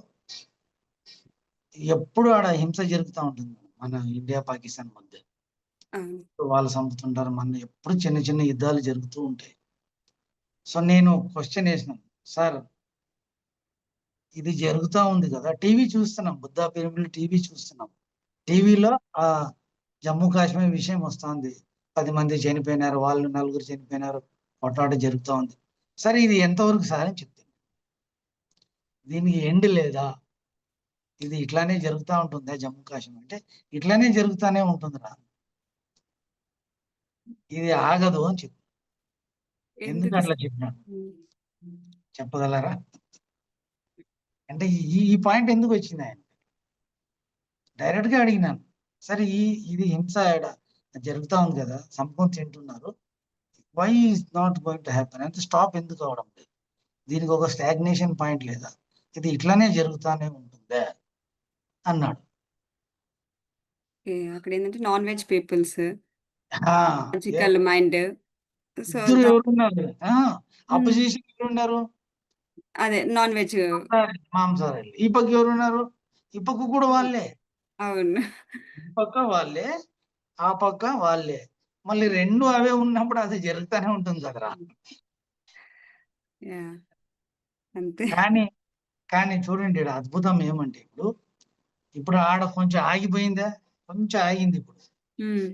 ఎప్పుడు ఆడ హింస జరుగుతూ ఉంటుంది మన ఇండియా పాకిస్తాన్ మధ్య. అవును. వాళ్ళు చంపుతుంటారు, మన ఎప్పుడు చిన్న చిన్న యుద్ధాలు జరుగుతూ ఉంటాయి. సో నేను క్వశ్చన్ వేసినాను, సార్ ఇది జరుగుతూ ఉంది కదా, టీవీ చూస్తున్నాం, బుద్ధా పిరమిడ్ టీవీ చూస్తున్నాం. టీవీలో ఆ జమ్మూ కాశ్మీర్ విషయం వస్తుంది. 10 మంది చనిపోయినారు, వాళ్ళు 4 చనిపోయినారు, కొట్లాట జరుగుతూ ఉంది. సరే ఇది ఎంతవరకు సార్ అని చెప్తాను. దీనికి ఎండ్ లేదా? ఇది ఇట్లానే జరుగుతూ ఉంటుందా జమ్మూ కాశ్మీర్ అంటే? ఇట్లానే జరుగుతూనే ఉంటుందిరా, ఇది ఆగదు అని చెప్పి. ఎందుకు ఎందుకు అట్లా సార్? చెప్పినాను ఉమ్, చెప్పగలరా? అంటే ఈ పాయింట్ ఎందుకు వచ్చింది ఆయన? డైరెక్ట్ గా అడిగినాను, సరే ఇది హింస జరుగుతూ ఉంది కదా, సంపూర్ణ తింటున్నారు, why is not going to happen అంటే స్టాప్ ఎందుకు అవడం లేదు? దీనికి ఒక స్టాగ్నేషన్ పాయింట్ లేదా? ఇది ఇట్లానే జరుగుతానే ఉంటుందా అన్నాడు. ఓకే. అక్కడ ఏంటంటే నాన్ వెజ్ పీపుల్స్ ఆ, లాజికల్ మైండ్. సో ఇద్దరు ఎవరున్నారు? అపోజిషన్ ఎవరున్నారు? అదే నాన్ వెజ్. మాంసాహారులు. ఈ పక్క ఎవరున్నారు? ఈ పక్క కూడా వాళ్ళే. అవును. ఈ పక్క వాళ్ళే, ఆ పక్క వాళ్ళే. మళ్ళీ రెండు అవే ఉన్నప్పుడు అది జరుగుతూనే ఉంటుంది కదరా. యా, అంతే. కానీ కానీ చూడండి ఈడ అద్భుతం ఏమంటే ఇప్పుడు ఆడ కొంచెం ఆగిపోయిందా? కొంచెం ఆగింది. ఇప్పుడు ఉమ్,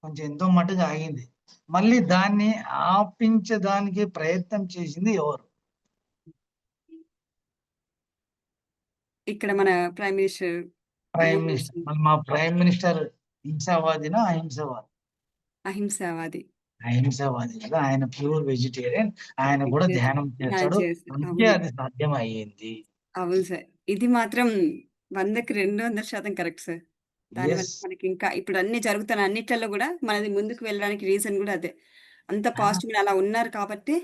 కొంచెం ఎంతో మట్టుగా ఆగింది. మళ్ళీ దాన్ని ఆపించడానికి ప్రయత్నం చేసింది ఎవరు? ఇక్కడ మన prime minister prime Modi minister. మరి మా ప్రైమ్ మినిస్టర్ హింసావాదినా అహింసవాది? అహింసావాది. అహింసావాది కదా. ఆయన ప్యూర్ వెజిటేరియన్. ఆయన కూడా ధ్యానం చేస్తాడు. అందుకే అవును. అది సాధ్యం అయ్యింది. అవును సార్. ఇది మాత్రం 100కి 200% కరెక్ట్ సార్. దానివల్ల ఎస్. మనకి ఇంకా ఇప్పుడు అన్ని జరుగుతున్న అన్నిట్లలో కూడా మనది ముందుకు వెళ్ళడానికి రీజన్ కూడా అదే. అంత పాజిటివ్‌గా అలా ఉన్నారు కాబట్టి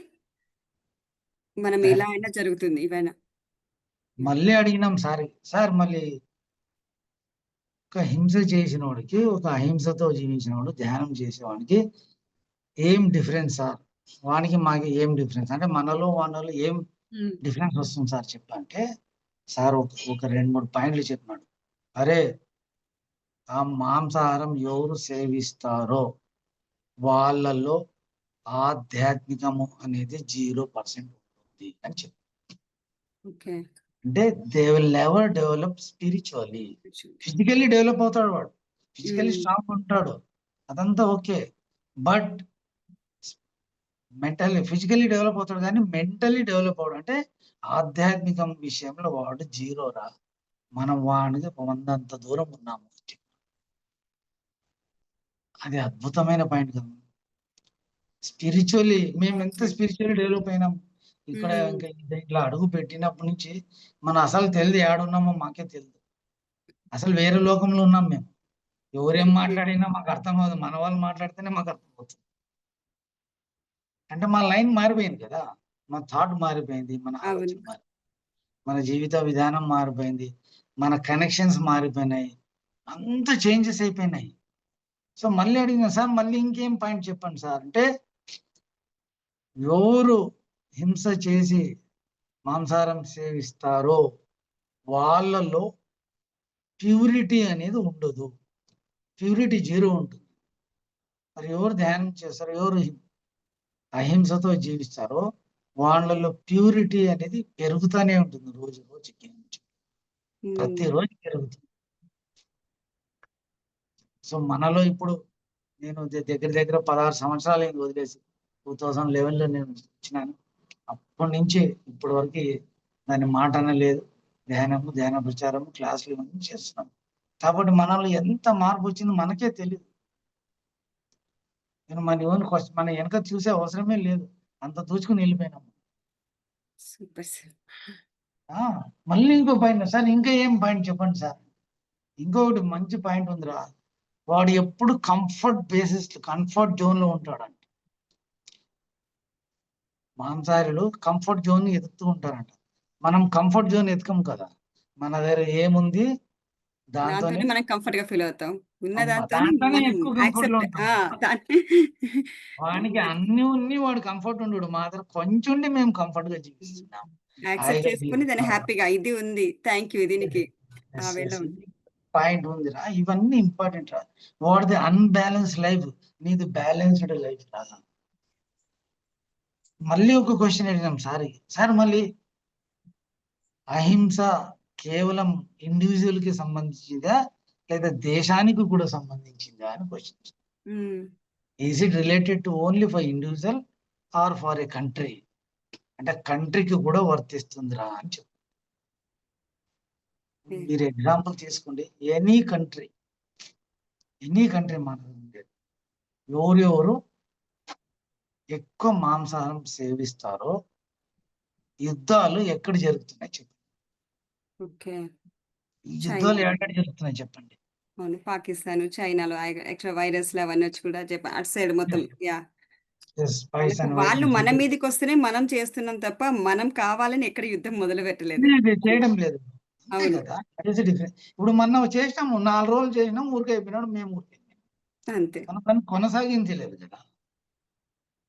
మనం ఇలా అయినా జరుగుతుంది ఇవైనా. మళ్ళీ అడిగినాం సార్, సార్ మళ్ళీ ఒక హింస చేసిన వాడికి, ఒక అహింసతో జీవించిన వాడు, ధ్యానం చేసేవాడికి ఏం డిఫరెన్స్ సార్, వానికి మాకి ఏం డిఫరెన్స్ అంటే మనలో వాళ్ళలో ఏం ఉమ్, డిఫరెన్స్ వస్తుంది సార్ చెప్పంటే, సార్ ఒక 2-3 పాయింట్లు చెప్పినాడు. అరే ఆ మాంసాహారం ఎవరు సేవిస్తారో వాళ్ళలో ఆధ్యాత్మికము అనేది 0% ఉంటుంది అని చెప్పి, ఓకే. అంటే they will never develop spiritually. Physically develop అవుతాడు వాడు, ఫిజికల్లీ ఉమ్, స్ట్రాంగ్ ఉంటాడు, అదంతా okay. But mentally physically develop అవుతాడు కానీ మెంటల్లీ డెవలప్ అవడం అంటే ఆధ్యాత్మికం విషయంలో వాడు జీరోరా. మనం వాడికి 100 అంత దూరం ఉన్నాము. అది అద్భుతమైన పాయింట్ కదా. స్పిరిచువల్లీ మేము ఎంత అవును. స్పిరిచువల్లీ డెవలప్ అయినాం ఇక్కడ. ఉమ్, ఇంకా ఇట్లా అడుగు పెట్టినప్పటి నుంచి మనం అసలు తెలియదు ఏడున్నామో మాకే తెలియదు. అసలు వేరే లోకంలో ఉన్నాం మేము. ఎవరేం ఓకే. మాట్లాడినా మాకు అర్థం కాదు, మన వాళ్ళు మాట్లాడితేనే మాకు అర్థం అవుతుంది. అంటే మా లైన్ మారిపోయింది కదా, మన థాట్ మారిపోయింది, మన అవును. ఆలోచన మారిపోయింది, మన జీవిత విధానం మారిపోయింది, మన కనెక్షన్స్ మారిపోయినాయి, అంత చేంజెస్ అయిపోయినాయి. సో మళ్ళీ అడిగిన సార్ మళ్ళీ ఇంకేం పాయింట్ చెప్పండి సార్ అంటే, ఎవరు హింస చేసి మాంసాహారం సేవిస్తారో వాళ్ళలో ప్యూరిటీ అనేది ఉండదు, ప్యూరిటీ 0 ఉంటుంది. మరి ఎవరు ధ్యానం చేస్తారో, ఎవరు అహింసతో జీవిస్తారో వాళ్ళలో ప్యూరిటీ అనేది పెరుగుతూనే ఉంటుంది, రోజు రోజుకి, ఉమ్, ప్రతిరోజు పెరుగుతుంది. సో మనలో ఇప్పుడు నేను దగ్గర దగ్గర 16 సంవత్సరాలు అయింది వదిలేసి. 2011లో నేను వచ్చినాను. అప్పటి నుంచి ఇప్పటి వరకు దాని మాట అనలేదు. ధ్యానము, ధ్యాన ప్రచారము, క్లాసులు ఇవన్నీ చేస్తున్నాం. కాబట్టి మనలో ఎంత మార్పు వచ్చిందో మనకే తెలియదు. నేను మన వెనక చూసే అవసరమే లేదు, అంత దూచుకుని వెళ్ళిపోయినాము. Super sir. మళ్ళీ ఇంకో పాయింట్ సార్, ఇంకా ఏం పాయింట్ చెప్పండి సార్. ఇంకొకటి మంచి పాయింట్ ఉందిరా, వాడు ఎప్పుడు కంఫర్ట్ జోన్ లో ఉంటాడంట. మాంసాహారులు కంఫర్ట్ జోన్ ని ఎదుగుతూ ఉంటారంట. మనం కంఫర్ట్ జోన్ ఎతకం కదా, మన దగ్గర ఏముంది దాంతోనే దాంతోనే మనం కంఫర్ట్ గా ఫీల్ అవుతాం. ఉన్న దాంతోనే దాంట్లోనే మనం ఎక్కువ కంఫర్ట్ లో యాక్సెప్ట్ ఉంటాం. దాన్ని వానికి అన్ని ఉన్ని వాడు కంఫర్ట్ ఉండడు, మాత్రం కొంచెం ఉండి మేము కంఫర్ట్ గా జీవిస్తున్నాం, యాక్సెప్ట్ హాయిగా చేసుకుని దాన్ని జీవిస్తున్నాం. హ్యాపీగా ఇది ఉంది, థ్యాంక్ యూ దీనికి ఆ వేళ ఉంది. పాయింట్ ఉందిరా, ఇవన్నీ ఇంపార్టెంట్ రా. వాడిది అన్బ్యాలెన్స్ లైఫ్, నీది బ్యాలెన్స్డ్ లైఫ్ రా. మళ్ళీ ఒక క్వశ్చన్ అడిగినాం సార్ మళ్ళీ అహింస కేవలం ఇండివిజువల్ కి సంబంధించిందా లేదా దేశానికి కూడా సంబంధించిందా అని question. Um, is it related to only for individual or for a country, అంటే కంట్రీకి కూడా వర్తిస్తుందిరా అని చెప్పి. ఉమ్, మీరు ఎగ్జాంపుల్ తీసుకోండి, ఎనీ కంట్రీ మన ఎవరెవరు ఎక్కువ మాంసాహారం సేవిస్తారో యుద్ధాలు ఎక్కడ జరుగుతున్నాయి చెప్పండి. ఓకే. ఈ చైనా, యుద్ధాలు ఎక్కడ జరుగుతున్నాయి చెప్పండి. అవును, పాకిస్తాన్, చైనాలో ఎక్స్ట్రా వైరస్లు అవన్నీ వచ్చి కూడా జపాన్ అటు సైడ్ మొత్తం యా స్పైస్ అండ్ వాళ్ళు మన మీదకి వస్తేనే మనం చేస్తున్నాం తప్ప మనం కావాలని ఎక్కడ యుద్ధం మొదలు పెట్టలేదు. చేయడం లేదు, అంతే అవును, కదా. డిఫరెన్స్. ఇప్పుడు మనం చేసినాము, 4 రోజులు చేసినాం, ఊరికి అయిపోయినాడు, మేము ఊరికి అంతే. మన పని కొనసాగించలేదు కదా.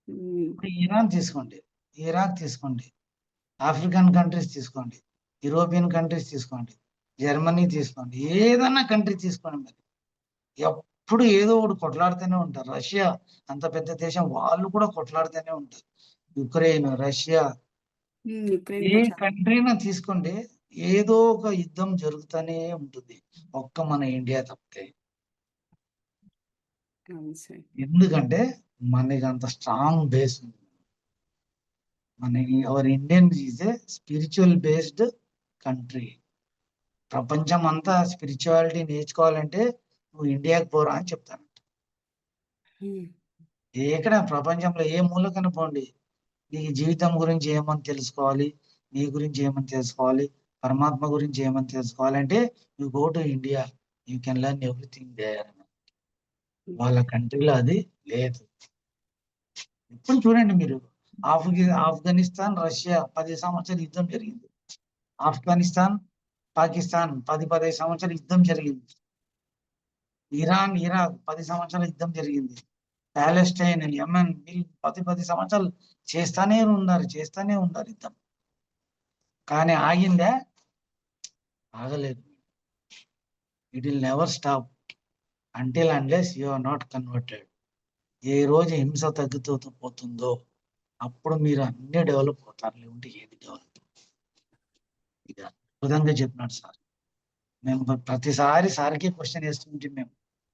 ఉమ్, ఇప్పుడు ఇరాన్ తీసుకోండి, ఇరాక్ తీసుకోండి, ఆఫ్రికన్ కంట్రీస్ తీసుకోండి, యూరోపియన్ కంట్రీస్ తీసుకోండి, జర్మనీ తీసుకోండి, ఏదన్నా కంట్రీ తీసుకోండి, మరి ఎప్పుడు ఏదో ఒకటి కొట్లాడుతూనే ఉంటారు. రష్యా అంత పెద్ద దేశం, వాళ్ళు కూడా కొట్లాడుతూనే ఉంటారు. యుక్రెయిన్, రష్యా, యుక్రెయిన్ ఏ కూడా చాలా. కంట్రీనా తీసుకోండి, ఏదో ఒక యుద్ధం జరుగుతూనే ఉంటుంది, ఒక్క మన ఇండియా తప్పితే. అవును సార్. ఎందుకంటే మనకి అంత స్ట్రాంగ్ బేస్ ఉంది. Our Indian is a spiritual based country. ప్రపంచం అంతా స్పిరిచువాలిటీ నేర్చుకోవాలంటే నువ్వు ఇండియాకి పోరా అని చెప్తాను. ఉమ్, ఎక్కడ ప్రపంచంలో ఏ మూలకన పోండి, నీ జీవితం గురించి ఏమని తెలుసుకోవాలి, నీ గురించి ఏమని తెలుసుకోవాలి, పరమాత్మ గురించి ఏమని తెలుసుకోవాలంటే you go to India, you can learn everything there. వాళ్ళ కంట్రీలో అది లేదు. ఇప్పుడు చూడండి మీరు, ఆఫ్ఘనిస్తాన్ రష్యా 10 సంవత్సరాల యుద్ధం జరిగింది, ఆఫ్ఘనిస్తాన్ పాకిస్తాన్ 10-15 సంవత్సరాల యుద్ధం జరిగింది, ఇరాన్ ఇరాక్ 10 సంవత్సరాల యుద్ధం జరిగింది, ప్యాలెస్టైన్ యమన్ వీళ్ళు 10 సంవత్సరాలు చేస్తానే ఉన్నారు యుద్ధం. కానీ ఆగిందా? ఆగలేదు. It will never stop until unless you are not converted. ఏ రోజు హింస తగ్గుతూ పోతుందో అప్పుడు మీరు అన్ని డెవలప్ అవుతారు, లేకుంటే ఏది డెవలప్. ఇది అద్భుతంగా చెప్పినాడు సార్. మేము ప్రతిసారి సార్కి క్వశ్చన్ వేస్తుంటే మేము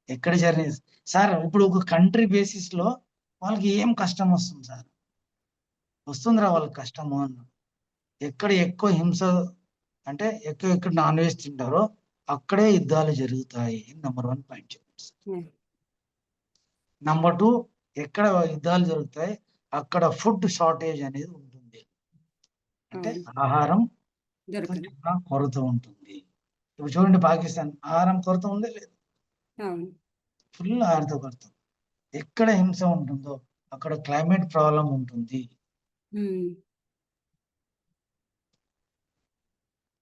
ఎక్కడ జర్నీ సార్, ఇప్పుడు ఒక కంట్రీ బేసిస్ లో వాళ్ళకి ఏం కష్టం వస్తుంది సార్? వస్తుందిరా వాళ్ళకి కష్టము అన్న. ఎక్కడ ఎక్కువ హింస అంటే ఎక్కడ నాన్ వెజ్ తింటారో అక్కడే యుద్ధాలు జరుగుతాయి. నంబర్ 1 పాయింట్ చెప్పండి సార్. నంబర్ 2, ఎక్కడ యుద్ధాలు జరుగుతాయి అక్కడ ఫుడ్ షార్టేజ్ అనేది ఉంటుంది. అంటే ఆహారం దొరకదు. చాలా కొరత ఉంటుంది. ఇప్పుడు చూడండి, పాకిస్తాన్ ఆహారం కొరత ఉందే లేదు, అవును. ఫుల్ ఆహారత కొరత. ఎక్కడ హింస ఉంటుందో అక్కడ క్లైమేట్ ప్రాబ్లం ఉంటుంది. ఉమ్.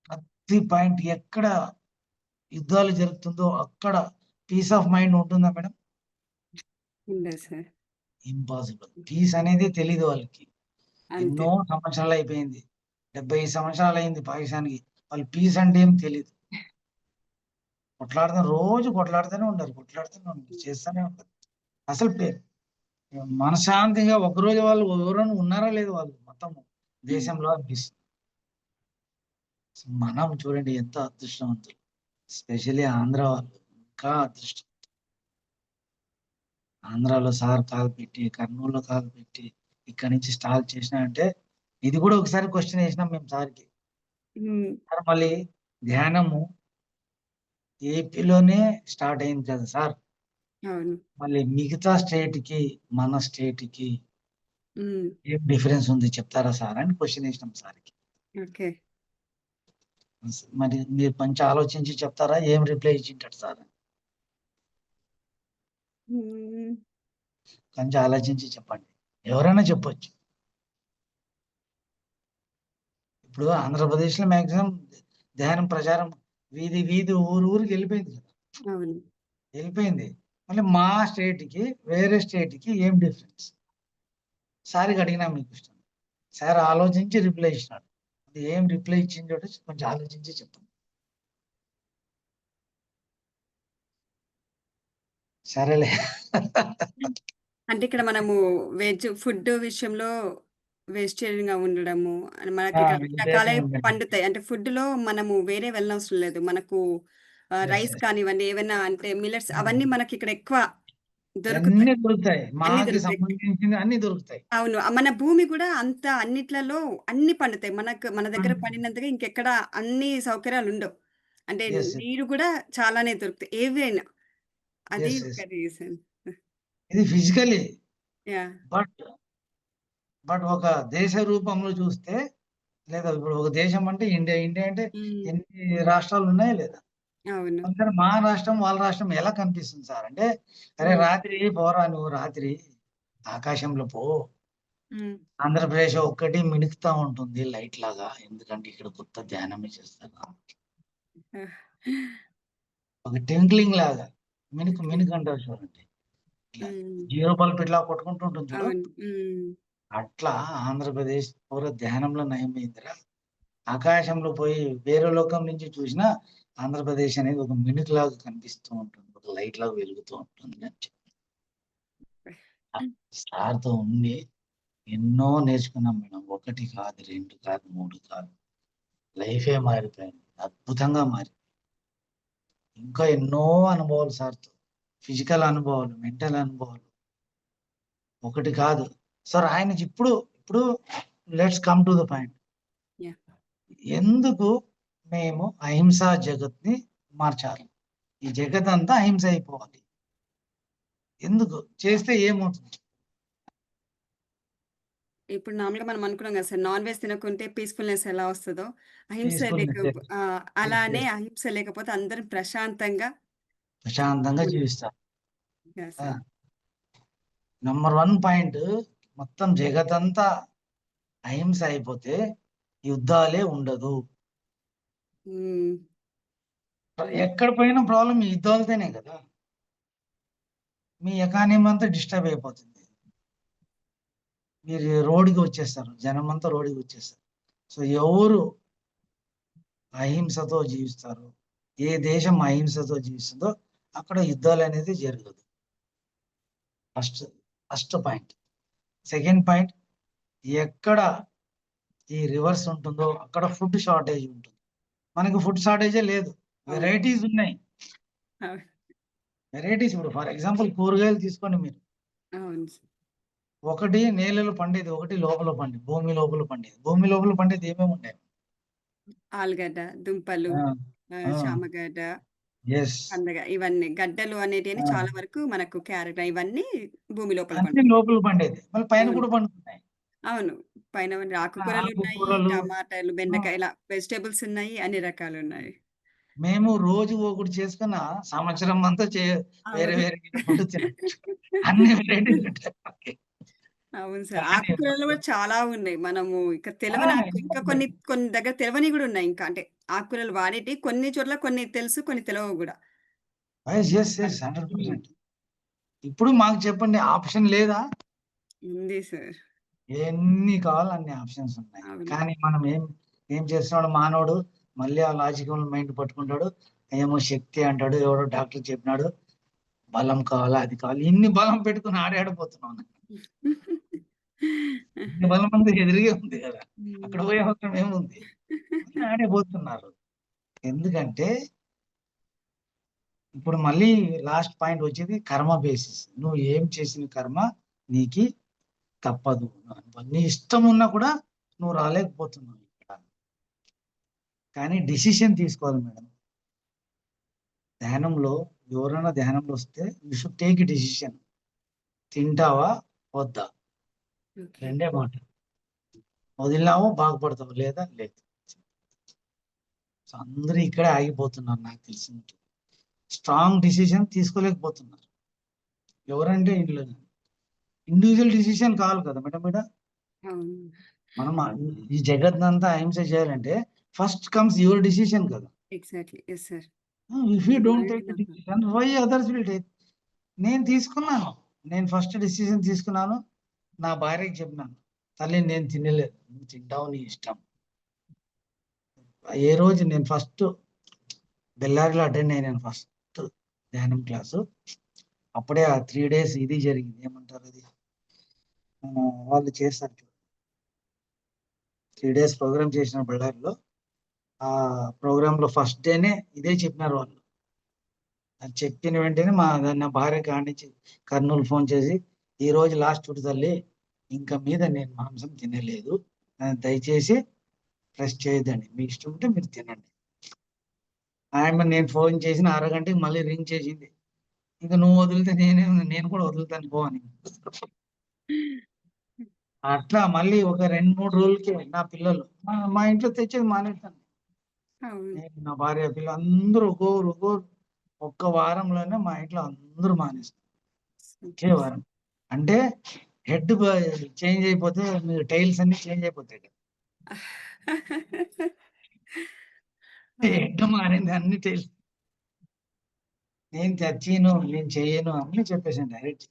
ప్రతి పాయింట్ ఎక్కడ యుద్ధాలు జరుగుతుందో అక్కడ పీస్ ఆఫ్ మైండ్ ఉంటుందా మేడం? ఉండదు సార్. ఇంపాసిబుల్. పీస్ అనేది తెలియదు వాళ్ళకి. అంతే. ఎన్నో సంవత్సరాలు అయిపోయింది, 70 సంవత్సరాలు అయింది పాకిస్తాన్కి. వాళ్ళు పీస్ అంటే ఏం తెలియదు. రోజు కొట్లాడుతూనే ఉంటారు, చేస్తూనే ఉంటారు. అసలు మనశాంతిగా ఒకరోజు వాళ్ళు ఎవరైనా ఉన్నారా లేదు వాళ్ళు మొత్తం దేశంలో అనిపిస్తుంది. మనం చూడండి ఎంత అదృష్టవంతులు, స్పెషల్లీ ఆంధ్ర వాళ్ళు ఇంకా అదృష్టం. ఆంధ్రాలో సార్ కాలు పెట్టి, కర్నూలులో కాలు పెట్టి ఇక్కడి నుంచి స్టార్ట్ చేసినా అంటే, ఇది కూడా ఒకసారి క్వశ్చన్ వేసినాం మేము సార్కి. సార్ మళ్ళీ ధ్యానము ఏపీలోనే స్టార్ట్ అయింది కదా సార్, అవును. మళ్ళీ మిగతా స్టేట్ కి మన స్టేట్ కి ఏం డిఫరెన్స్ ఉంది చెప్తారా సార్ అని క్వశ్చన్ వేసినాం సార్కి. ఓకే. మరి మీరు కొంచెం ఆలోచించి చెప్తారా, ఏం రిప్లై ఇచ్చింటాడు సార్? కొంచెం ఆలోచించి చెప్పండి, ఎవరైనా చెప్పొచ్చు. ఇప్పుడు ఆంధ్రప్రదేశ్ లో మాక్సిమం ధ్యానం ప్రచారం వీధి ఊరికి వెళ్ళిపోయింది కదా. అవును. వెళ్ళిపోయింది. మళ్ళీ మా స్టేట్ కి వేరే స్టేట్ కి ఏం డిఫరెన్స్? సార్కి అడిగినా మీకు ఇష్టం, సార్ ఆలోచించి రిప్లై ఇచ్చినాడు. అది ఏం రిప్లై ఇచ్చిందో కొంచెం ఆలోచించి చెప్పండి. సరేలే. అంటే ఇక్కడ మనము వెజ్ ఫుడ్ విషయంలో వెజిటేరియన్ గా ఉండడము మనకి ఇక్కడ అన్ని రకాలే పండుతాయి. అంటే ఫుడ్ లో మనము వేరే వెళ్ళనవసరం లేదు. మనకు రైస్ కానివ్వండి, ఏవైనా అంటే మిల్లెట్స్ అవన్నీ మనకి ఇక్కడ ఎక్కువ దొరుకుతాయి. అన్ని దొరుకుతాయి, అన్ని మాకి దొరుకుతాయి. సంబంధించింది అన్ని దొరుకుతాయి. అవును. మన భూమి కూడా అంత అన్నిట్లలో అన్ని పండుతాయి. మన దగ్గర పండినంతగా ఇంకెక్కడ అన్ని సౌకర్యాలు ఉండవు. అంటే Yes, yes. నీరు కూడా చాలానే దొరుకుతాయి. ఏవైనా అది Yes, ఒక yes. రీజన్. ఇది ఫిజికలీ. యాహ్! బట్ ఒక దేశ రూపంలో చూస్తే, లేదా ఇప్పుడు ఒక దేశం అంటే ఇండియా అంటే ఎన్ని రాష్ట్రాలు ఉన్నాయా లేదా? అవును. అందుకని మా రాష్ట్రం వాళ్ళ రాష్ట్రం ఎలా కనిపిస్తుంది సార్ అంటే, అరే రాత్రి పోరా నువ్వు, రాత్రి ఆకాశంలో పో, ఆంధ్రప్రదేశ్ ఒక్కటి మిణుకుతా ఉంటుంది లైట్ లాగా, ఎందుకంటే ఇక్కడ కొత్త ధ్యానమే చేస్తారు. ఒక ట్వింక్లింగ్ లాగా మిణుకు అంటారు చూడండి, ఇట్లా 0 బల్బ్ ఇట్లా కొట్టుకుంటుంటుంది చూడు. అట్లా ఆంధ్రప్రదేశ్ పూర ధ్యానంలో నయమైందిరా. ఆకాశంలో పోయి వేరే లోకం నుంచి చూసినా ఆంధ్రప్రదేశ్ అనేది ఒక మిణుకు లాగా కనిపిస్తూ ఉంటుంది, ఒక లైట్ లాగా వెలుగుతూ ఉంటుంది అని చెప్పి సార్తో ఉండి ఎన్నో నేర్చుకున్నాం మేడం. 1 కాదు, 2 కాదు, 3 కాదు. లైఫే మారిపోయింది, అద్భుతంగా మారి. ఇంకా ఎన్నో అనుభవాలు సార్తో, ఫిజికల్ అనుభవాలు, మెంటల్ అనుభవాలు. 1 కాదు సార్. ఆయన ఇప్పుడు let's come to the point. ఎందుకు మేము అహింసా జగత్ని మార్చాలి? ఈ జగత్ అంతా అహింస అయిపోవాలి. ఎందుకు చేస్తే ఏమవుతుంది? ఇప్పుడు నార్మల్‌గా మనం అనుకున్నాం కదా సార్, నాన్ వెజ్ తినకుంటే పీస్‌ఫుల్‌నెస్ ఎలా వస్తదో, అహింస అలానే అహింస లేకపోతే అందరం ప్రశాంతంగా జీవిస్తారు. యాహ్! సార్. నంబర్ 1 పాయింట్, మొత్తం జగతంతా అహింస అయిపోతే యుద్ధాలే ఉండదు. ఎక్కడ పోయిన ప్రాబ్లం యుద్ధాలతోనే కదా. మీ ఎకానమీ అంతా డిస్టర్బ్ అయిపోతుంది. మీరు రోడ్డుకి వచ్చేస్తారు, జనం అంతా రోడ్డుకి వచ్చేస్తారు. సో ఎవరు అహింసతో జీవిస్తారు, ఏ దేశం అహింసతో జీవిస్తుందో అక్కడ యుద్ధాలు అనేది జరగదు. First first point. Second point, ఎక్కడ ఈ రివర్స్ ఉంటుందో అక్కడ ఫుడ్ షార్టేజ్ ఉంటుంది. మనకి ఫుడ్ షార్టేజే లేదు, వెరైటీస్ ఉన్నాయి. అవును. వెరైటీస్ ఇప్పుడు ఫర్ ఎగ్జాంపుల్ కూరగాయలు తీసుకోండి మీరు. అవును. ఒకటి నేలలో పండేది, ఒకటి లోపల పండేది, భూమి లోపల పండేది. భూమి లోపల పండేది ఏమేమి ఉంటాయి? ఆలుగడ్డ, దుంపలు, చామగడ్డ, ఎస్, కందగ ఇవన్నీ గడ్డలు అనేటివన్నీ చాలా వరకు మనకు క్యారెట్ ఇవన్నీ భూమి లోపల అన్ని పండుతాయి. లోపల పండేది. మళ్ళీ పైన అవును. కూడా పండుతున్నాయి. అవును. పైన ఆకుకూరలు ఉన్నాయి, ఆకుకూరలు. టమాటాలు, బెండకాయ ఇలా వెజిటబుల్స్ ఉన్నాయి, అన్ని రకాలున్నాయి. మేము రోజు ఒకటి చేసుకున్న సంవత్సరం అంతా వేరే అవును. వేరే ఫుడ్ తినచ్చు. అన్ని వెరైటీస్ ఉంటాయి. అవును సార్. కానీ ఆకుకూరలు కూడా చాలా ఉన్నాయి. మనము ఇక తెలవని ఇంకా కొన్ని కొన్ని దగ్గర తెలవనివి కూడా ఉన్నాయి ఇంకా. అంటే ఆకుకూరలు వాడేటివి కొన్ని చోట్ల కొన్ని తెలుసు, కొన్ని తెలవవు గూడా. ఎస్ 100%. ఇప్పుడు మాకు చెప్పండి, ఆప్షన్ లేదా? ఉంది సార్. ఎన్ని కావాలో అన్ని ఆప్షన్స్ ఉన్నాయి. అవును. కానీ మనం ఏం చేస్తున్నాడు మానవుడు? మళ్ళీ ఆ లాజికల్ మైండ్ పట్టుకుంటాడు. ఏమో శక్తి అంటాడు, ఎవడో డాక్టర్ చెప్పినాడు, బలం కావాలా, అది కావాలి. ఇన్ని బలం పెట్టుకుని ఆడాడిపోతున్నాం. ఇన్ని బలం అంతా ఎదురుగే ఉంది కదా, అక్కడ పోయే అవసరం ఏముంది? ఆడిపోతున్నారు. ఎందుకంటే ఇప్పుడు మళ్ళీ లాస్ట్ పాయింట్ వచ్చేది కర్మ బేసిస్. నువ్వు ఏం చేసిన కర్మ నీకి తప్పదు. నీ ఇష్టం ఉన్నా కూడా నువ్వు రాలేకపోతున్నావు ఇక్కడ. కానీ డిసిషన్ తీసుకోవాలి మేడం. ధ్యానంలో ఎవరైనా ధ్యానంలో వస్తే యూ షుడ్ టేక్ డిసిషన్. తింటావా వద్దా, ఓకే. రెండే మాట. వదిలినావు బాగుపడతావు, లేదా లేదు. సో అందరూ ఇక్కడే ఆగిపోతున్నారు నాకు తెలిసినట్టు. స్ట్రాంగ్ డిసిషన్ తీసుకోలేకపోతున్నారు. ఎవరంటే ఇండివిజువల్ డిసిషన్ కావాలి కదా మేడం. అవును. మనం ఈ జగత్నంతా అహింస చేయాలంటే ఫస్ట్ కమ్స్ యువర్ డిసిషన్ కదా. Exactly. Yes sir. If you don't take the decision, why others will take? నేను తీసుకున్నాను, నేను ఫస్ట్ డిసిషన్ తీసుకున్నాను. నా భార్యకి చెప్పినాను, తల్లి నేను తినలేదు, నువ్వు తింటావు నీ ఇష్టం. ఏ రోజు నేను ఫస్ట్ బెల్లారిలో అటెండ్ అయినాను, ఫస్ట్ ధ్యానం క్లాసు. అప్పుడే ఆ 3 days ఇది జరిగింది. ఏమంటారు అది, వాళ్ళు చేస్తారు 3 days ప్రోగ్రామ్ చేసిన బళ్ళారిలో. ఆ ప్రోగ్రామ్ లో ఫస్ట్ డేనే ఇదే చెప్పినారు వాళ్ళు. అది చెప్పిన వెంటనే నా భార్య కానించి కర్నూలు ఫోన్ చేసి, ఈ రోజు లాస్ట్ ఫుడ్ తల్లి, ఇంకా మీద నేను మాంసం తినలేదు, దయచేసి ప్రెస్ చేయొద్దండి, మీ ఇష్టం ఉంటే మీరు తినండి. ఆమె నేను ఫోన్ చేసిన అరగంటకి మళ్ళీ రింగ్ చేసింది, ఇంకా నువ్వు వదిలితే నేను కూడా వదులుతాను పో అని. అట్లా మళ్ళీ ఒక 2-3 రోజులకి నా పిల్లలు మా ఇంట్లో తెచ్చేది మానేస్తాను. అవును. నేను, నా భార్య, పిల్లలు అందరూ ఒక్కోరు ఒక్క వారంలోనే మా ఇంట్లో అందరూ మానేస్తారు. ఒకే వారం. అంటే హెడ్ చేంజ్ అయిపోతే మీ టైల్స్ అన్ని చేంజ్ అయిపోతాయి కదా. హెడ్ మారింది, అన్ని టైల్స్. నేను తెచ్చిను, నేను చేయను అన్ని చెప్పేసాను డైరెక్ట్.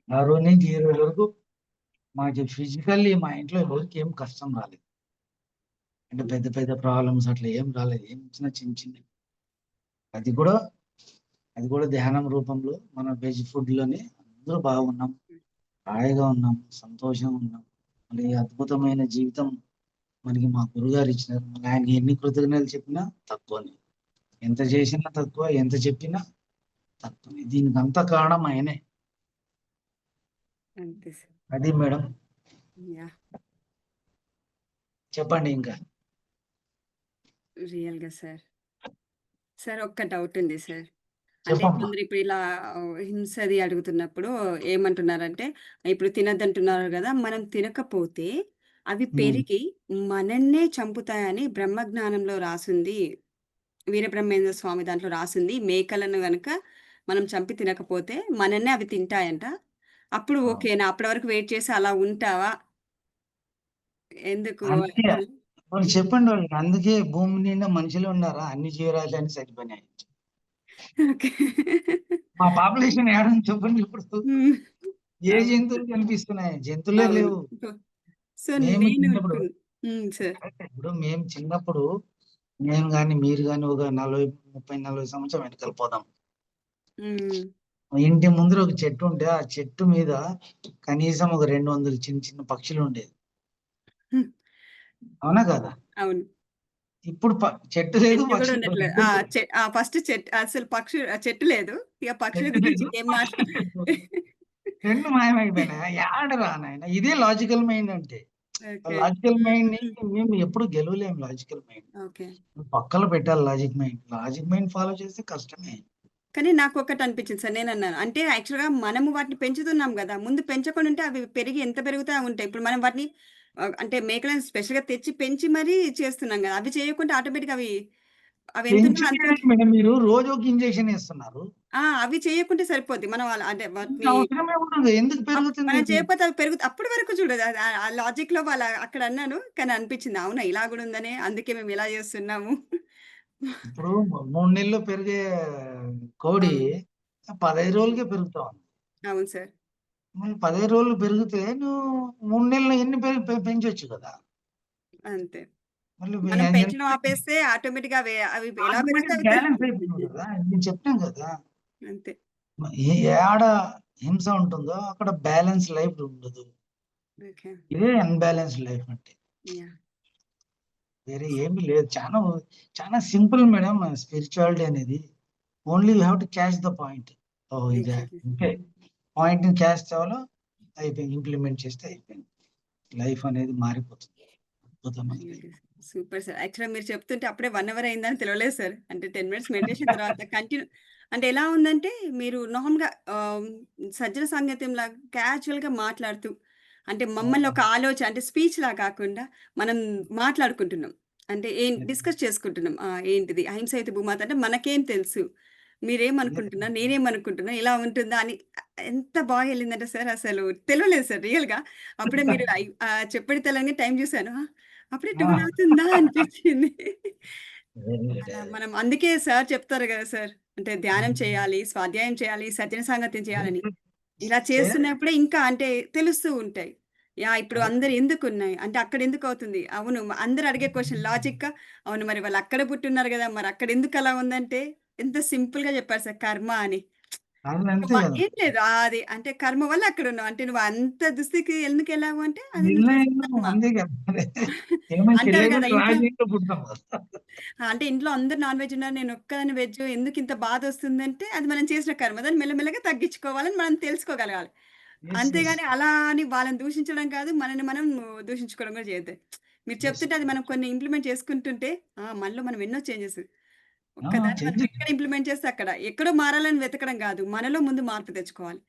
ఆ రోజు నుంచి ఈ రోజు వరకు మాకు ఫిజికల్లీ మా ఇంట్లో ఎవరికి ఏం కష్టం రాలేదు. అంటే పెద్ద పెద్ద ప్రాబ్లమ్స్ అట్లా ఏం రాలేదు. ఏం వచ్చినా చిన్న అది కూడా ధ్యానం రూపంలో మన వెజ్ ఫుడ్ లోనే అందరూ బాగున్నాం, హాయిగా ఉన్నాం, సంతోషంగా ఉన్నాం. మళ్ళీ అద్భుతమైన జీవితం మనకి మా గురుగారు ఇచ్చినారు. ఆయనకి ఎన్ని కృతజ్ఞతలు చెప్పినా తక్కువనే, ఎంత చేసినా తక్కువ, ఎంత చెప్పినా తక్కువనే. దీనికి అంత కారణం ఆయనే. అంతే సార్. అది మేడం. యాహ్! చెప్పండి ఇంకా. రియల్‌గా సార్. సార్ ఒక్క డౌట్ ఉంది సార్. అంటే చెప్పమ్మా. కొందరు ఇప్పుడు ఇలా హింసది అడుగుతున్నప్పుడు ఏమంటున్నారంటే, ఇప్పుడు తినొద్దంటున్నారు గదా! మనం తినకపోతే అవి పెరిగి మనన్నే చంపుతాయని బ్రహ్మజ్ఞానంలో రాసుంది. వీరబ్రహ్మేంద్ర స్వామి దాంట్లో రాసుంది. మేకలను గనక మనం చంపి తినకపోతే మనన్నే అవి తింటాయంట. అప్పుడు ఓకేనా? అప్పటి వరకు వెయిట్ చేసి అలా ఉంటావా? ఎందుకు? అందుకే వాళ్ళు చెప్పండి వాళ్ళకి. అందుకే భూమి నిండా మనుషులు ఉన్నారా, అన్ని జీవరాశులు సరిపోయినాయి. ఓకే. మా పాపులేషన్ ఏడని చెప్పండి ఇప్పుడు. ఉమ్, ఏ అవును జంతువులు కనిపిస్తున్నాయి? జంతువులే అవును లేవు. సో మేము నేను చిన్నప్పుడు సార్ కరెక్ట్. ఇప్పుడు మేము చిన్నప్పుడు నేను గాని మీరు గాని ఒక 30-40 సంవత్సరం వెనకాల పోదాం. ఇంటి ముందర ఒక చెట్టు ఉంటే ఆ చెట్టు మీద కనీసం ఒక 200 చిన్న చిన్న పక్షులు ఉండేది. అవునా కదా? అవును ఇప్పుడు చెట్టు లేదు, చెట్టు కూడా పక్షులు ఉండట్లేదు. రెండు లేవు. ఫస్ట్ చెట్టు అసలు చెట్టు లేదు. ఇక పక్షుల చెట్టు గురించి లేదు, ఏం పక్షులు మాట్లాడ లేదు. రెండు మాయమైపోయినాయి. యాడరా నాయన, ఇదే లాజికల్ మైండ్ అంటే. ఓకే లాజికల్ మైండ్ ని మేము ఎప్పుడు గెలవలేము. లాజికల్ మైండ్ ఓకే పక్కలో పెట్టాలి. Logic mind, logic mind follow చేస్తే కష్టమే. కానీ నాకు ఒకటి అనిపించింది సార్, నేను అన్నాను అంటే యాక్చువల్గా మనము వాటిని పెంచుతున్నాం కదా, ముందు పెంచకుండా ఉంటే అవి పెరిగి ఎంత పెరుగుతా ఉంటాయి. ఇప్పుడు మనం వాటిని అంటే మేకలను స్పెషల్గా తెచ్చి పెంచి మరీ చేస్తున్నాం కదా, అవి చేయకుండా ఆటోమేటిక్ అవి అవి ఎంత పెంచి అంతే. మేడం మీరు రోజు ఒక ఇంజెక్షన్ ఇస్తున్నారు. అవి చేయకుంటే సరిపోద్ది. మనం అంటే వాటిని అవసరమే ఉండదు. ఎందుకు పెరుగుతుంది మనం ఇది? చేయకపోతే అవి అప్పటి వరకు చూడదు. ఆ లాజిక్ లో వాళ్ళ అక్కడ అన్నాను, కానీ అనిపించింది అవునా ఇలా కూడా ఉందనే, అందుకే మేము ఇలా చేస్తున్నాము. ఇప్పుడు 3 నెలల్లో పెరిగే కోడి అవును 15 రోజులకే పెరుగుతా ఉంది. అవును సార్ మళ్ళీ 15 రోజులు పెరిగితే నువ్వు 3 నెలలు ఎన్ని పెంచొచ్చు కదా. అంతే. మళ్ళీ మనం పెంచడం ఆపేస్తే ఆటోమేటిక్‌గా అవి ఎలా పెరుగుతాయి ఆటోమేటిక్ అవి బ్యాలెన్స్ అయిపోతుంది పెరిగిపోతాయి. కదా. నేను చెప్పాను కదా, అంతే. ఏడ హింస ఉంటుందో అక్కడ బ్యాలెన్స్ లైఫ్ ఉండదు. ఓకే. ఇదే అన్‌బ్యాలెన్స్‌డ్ లైఫ్ అంటే. యాహ్! వేరే ఏమీ లేదు. చాలా సింపుల్ మేడం స్పిరిచువాలిటీ అనేది. Only you have to catch the point. Oh! ఇదా? ఎగ్జాక్ట్‌లీ. అంతే. పాయింట్‌ని క్యాచ్ చేయాలో అయిపోయింది. ఇంప్లిమెంట్ చేస్తే అయిపోయింది. లైఫ్ అనేది మారిపోతుంది. అద్భుతమైన లైఫ్. Super sir. యాక్చువల్‌గా మీరు చెప్తుంటే అప్పుడే 1 అవర్ అయిందని తెలవలేదు సార్. అంటే 10 మినిట్స్ మెడిటేషన్ తర్వాత అంటే ఎలా ఉందంటే మీరు నార్మల్‌గా సజ్జన సాంగత్యంలాగా క్యాజువల్‌గా మాట్లాడుతూ, అంటే మమ్మల్ని ఒక ఆలోచన అంటే స్పీచ్‌లా కాకుండా మనం మాట్లాడుకుంటున్నాం. అంటే డిస్కస్ చేసుకుంటున్నాం. ఏంటిది అహింసైతే భూమాత అంటే మనకేం తెలుసు? మీరేమనుకుంటున్నారు? నేనేమనుకుంటున్నా? ఇలా ఉంటుందా? అని ఎంత బాగా ఎళ్ళిందంటే సార్ అసలు తెలవలేదు సార్ రియల్‌గా. అప్పుడే మీరు చెప్పడి తెలంగాణ టైం చూసాను. అప్పుడే 12 అవుతుందా అనిపించింది. అలా మనం అందుకే సార్ చెప్తారు గదా సార్. అంటే ధ్యానం చేయాలి, స్వాధ్యాయం చేయాలి, సజ్జన సాంగత్యం చేయాలని. ఇలా చేయాలి. చేస్తున్నప్పుడే ఇంకా అంటే తెలుస్తూ ఉంటాయి. యాహ్! ఇప్పుడు అదే. అందరు ఎందుకున్నాయి? అంటే అక్కడెందుకవుతుంది? అవును. అందరూ అడిగే క్వెషన్ లాజిక్‌గా అవును. మరి వాళ్ళు అక్కడ పుట్టున్నారు గదా! మరి అక్కడెందుకు అలా ఉందంటే ఎంత సింపుల్‌గా చెప్పారు సార్ కర్మ అని. అది అంతే కదా. ఏం లేదు. అది అంటే కర్మ వల్ల అక్కడున్నావు. అంటే నువ్వు అంత దుస్థితికి ఎందుకెళ్ళావు అంటే అది నువ్వు చేసిన నిర్ణయంలో కర్మ. అంతే కదా. అదే. ఏమైనా అంటారు గదా! తెలియకుండా ఇంట్లో రాజీతో పుడతాం కదా. అంటే ఇంట్లో అందరూ నాన్ వెజ్ ఉన్నారు. నేను ఒక్కదాన్ని వెజ్ ఎందుకింత బాధొస్తుందంటే, అది మనం చేసిన కర్మ. దాన్ని మెల్లమెల్లగా తగ్గించుకోవాలని మనం తెలుసుకోగలగాలి. యెస్. యెస్. అంతేగాని అలా అని వాళ్ళని దూషించడం కాదు. మనల్ని మనం దూషించుకోవడం కూడా చేయొద్దు. మీరు యెస్. చెప్తుంటే అది మనం కొన్ని ఇంప్లిమెంట్ చేసుకుంటుంటే మనలో మనం ఎన్నో చేంజెస్. ఆ! ఒక్కదాన్ని మనం చేంజెస్. ఎక్కడ ఇంప్లిమెంట్ చేస్తే అక్కడ. ఎక్కడో మారాలని వెతకడం కాదు. మనలో ముందు మార్పు తెచ్చుకోవాలి.